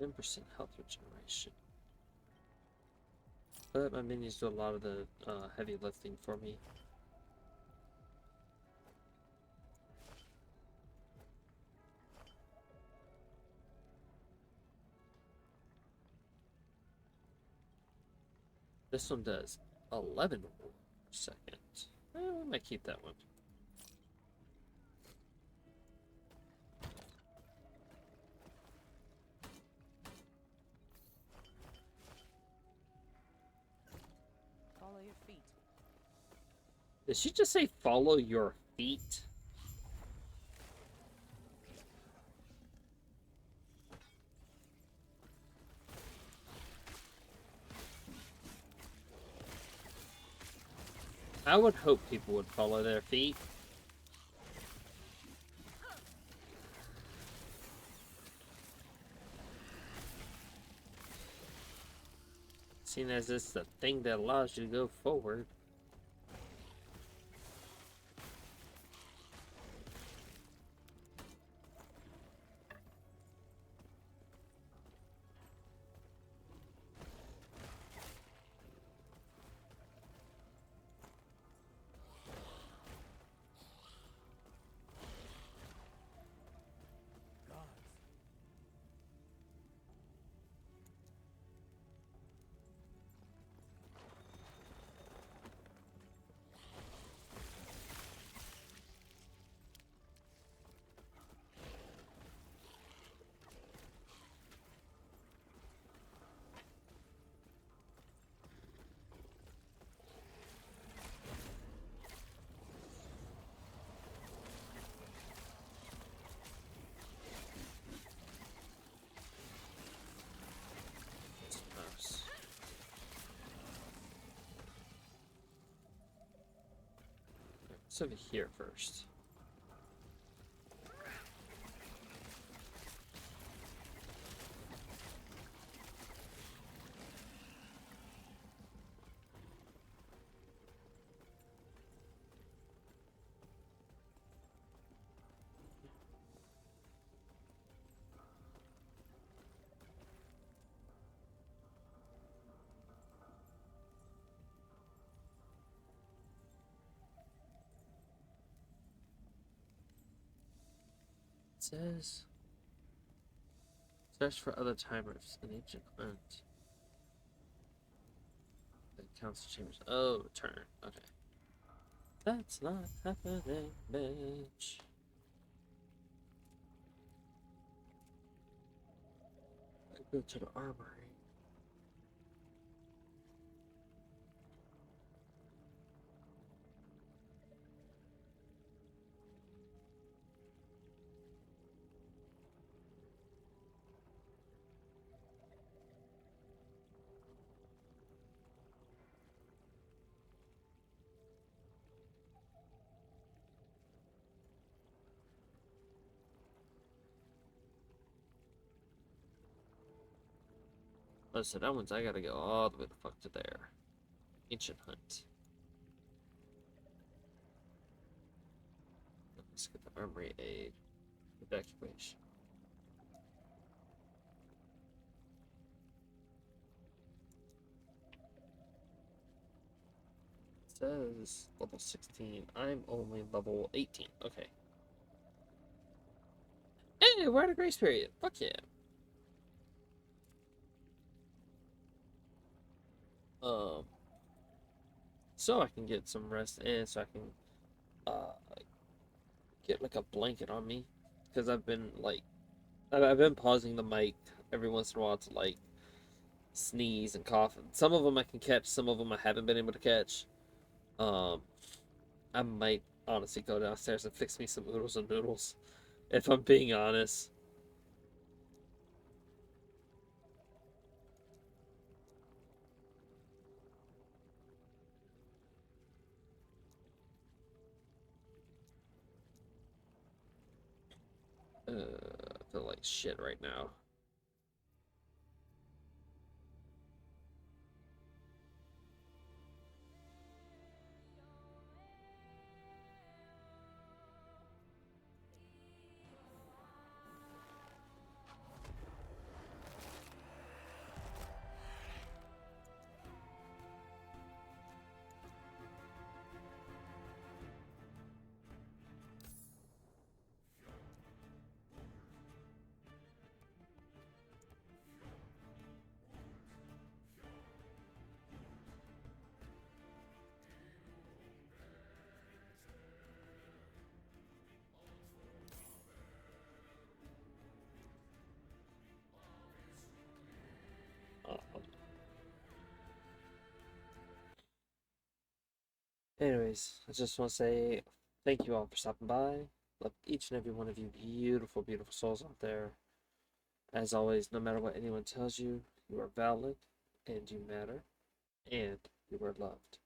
%10 health regeneration. But my minions do a lot of the heavy lifting for me. This one does 11 per second. I might keep that one. Follow your feet. Did she just say follow your feet? I would hope people would follow their feet. Seeing as it's the thing that allows you to go forward. Gods. Gross. Let's over here first. It says search for other timers in ancient Hunt. That counts chambers. Oh, turn. Okay. That's not happening, bitch. I go to the armory. Oh, so that one's I gotta go all the way the fuck to there. Ancient Hunt. Let's get the armory aid. Evacuation. It says level 16. I'm only level 18. Okay. Hey, we're at a grace period. Fuck yeah. Um, so I can get some rest and so I can uh get like a blanket on me because I've been like I've been pausing the mic every once in a while to like sneeze and cough. Some of them I can catch, some of them I haven't been able to catch. Um, I might honestly go downstairs and fix me some oodles and noodles, if I'm being honest. I feel like shit right now. Anyways, I just want to say thank you all for stopping by. Love each and every one of you beautiful, beautiful souls out there. As always, no matter what anyone tells you, you are valid and you matter and you are loved.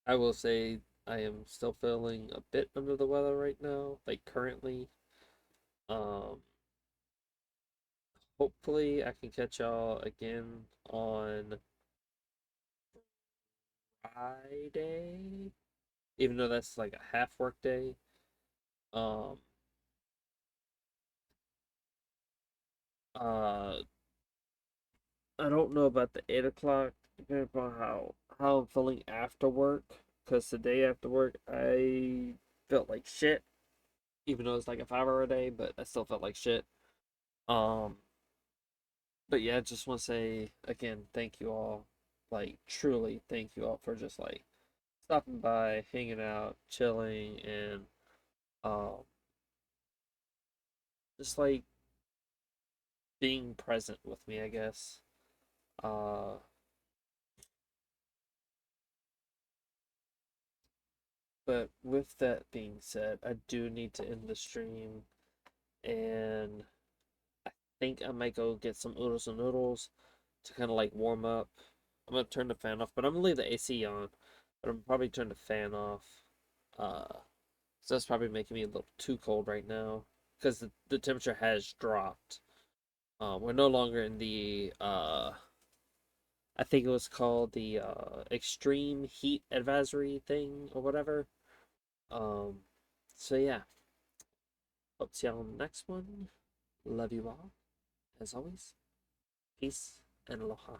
I will say I am still feeling a bit under the weather right now, like currently. Um, Hopefully I can catch y'all again on Friday, even though that's like a half work day. Um, uh, I don't know about the 8 o'clock, depending upon how I'm feeling after work. Cause the day after work, I felt like shit, even though it's like a 5 hour day, but I still felt like shit. Um, but yeah, I just want to say again, thank you all. Like, truly, thank you all for just like stopping by, hanging out, chilling, and um, just like being present with me, I guess. Uh, but with that being said, I do need to end the stream, and I think I might go get some oodles and noodles to kind of like warm up. I'm gonna turn the fan off, but I'm gonna leave the AC on. But I'm probably turn the fan off. So that's probably making me a little too cold right now because the temperature has dropped. We're no longer in the I think it was called the extreme heat advisory thing or whatever. Um, so yeah, hope to see y'all on the next one. Love you all as always. Peace and aloha.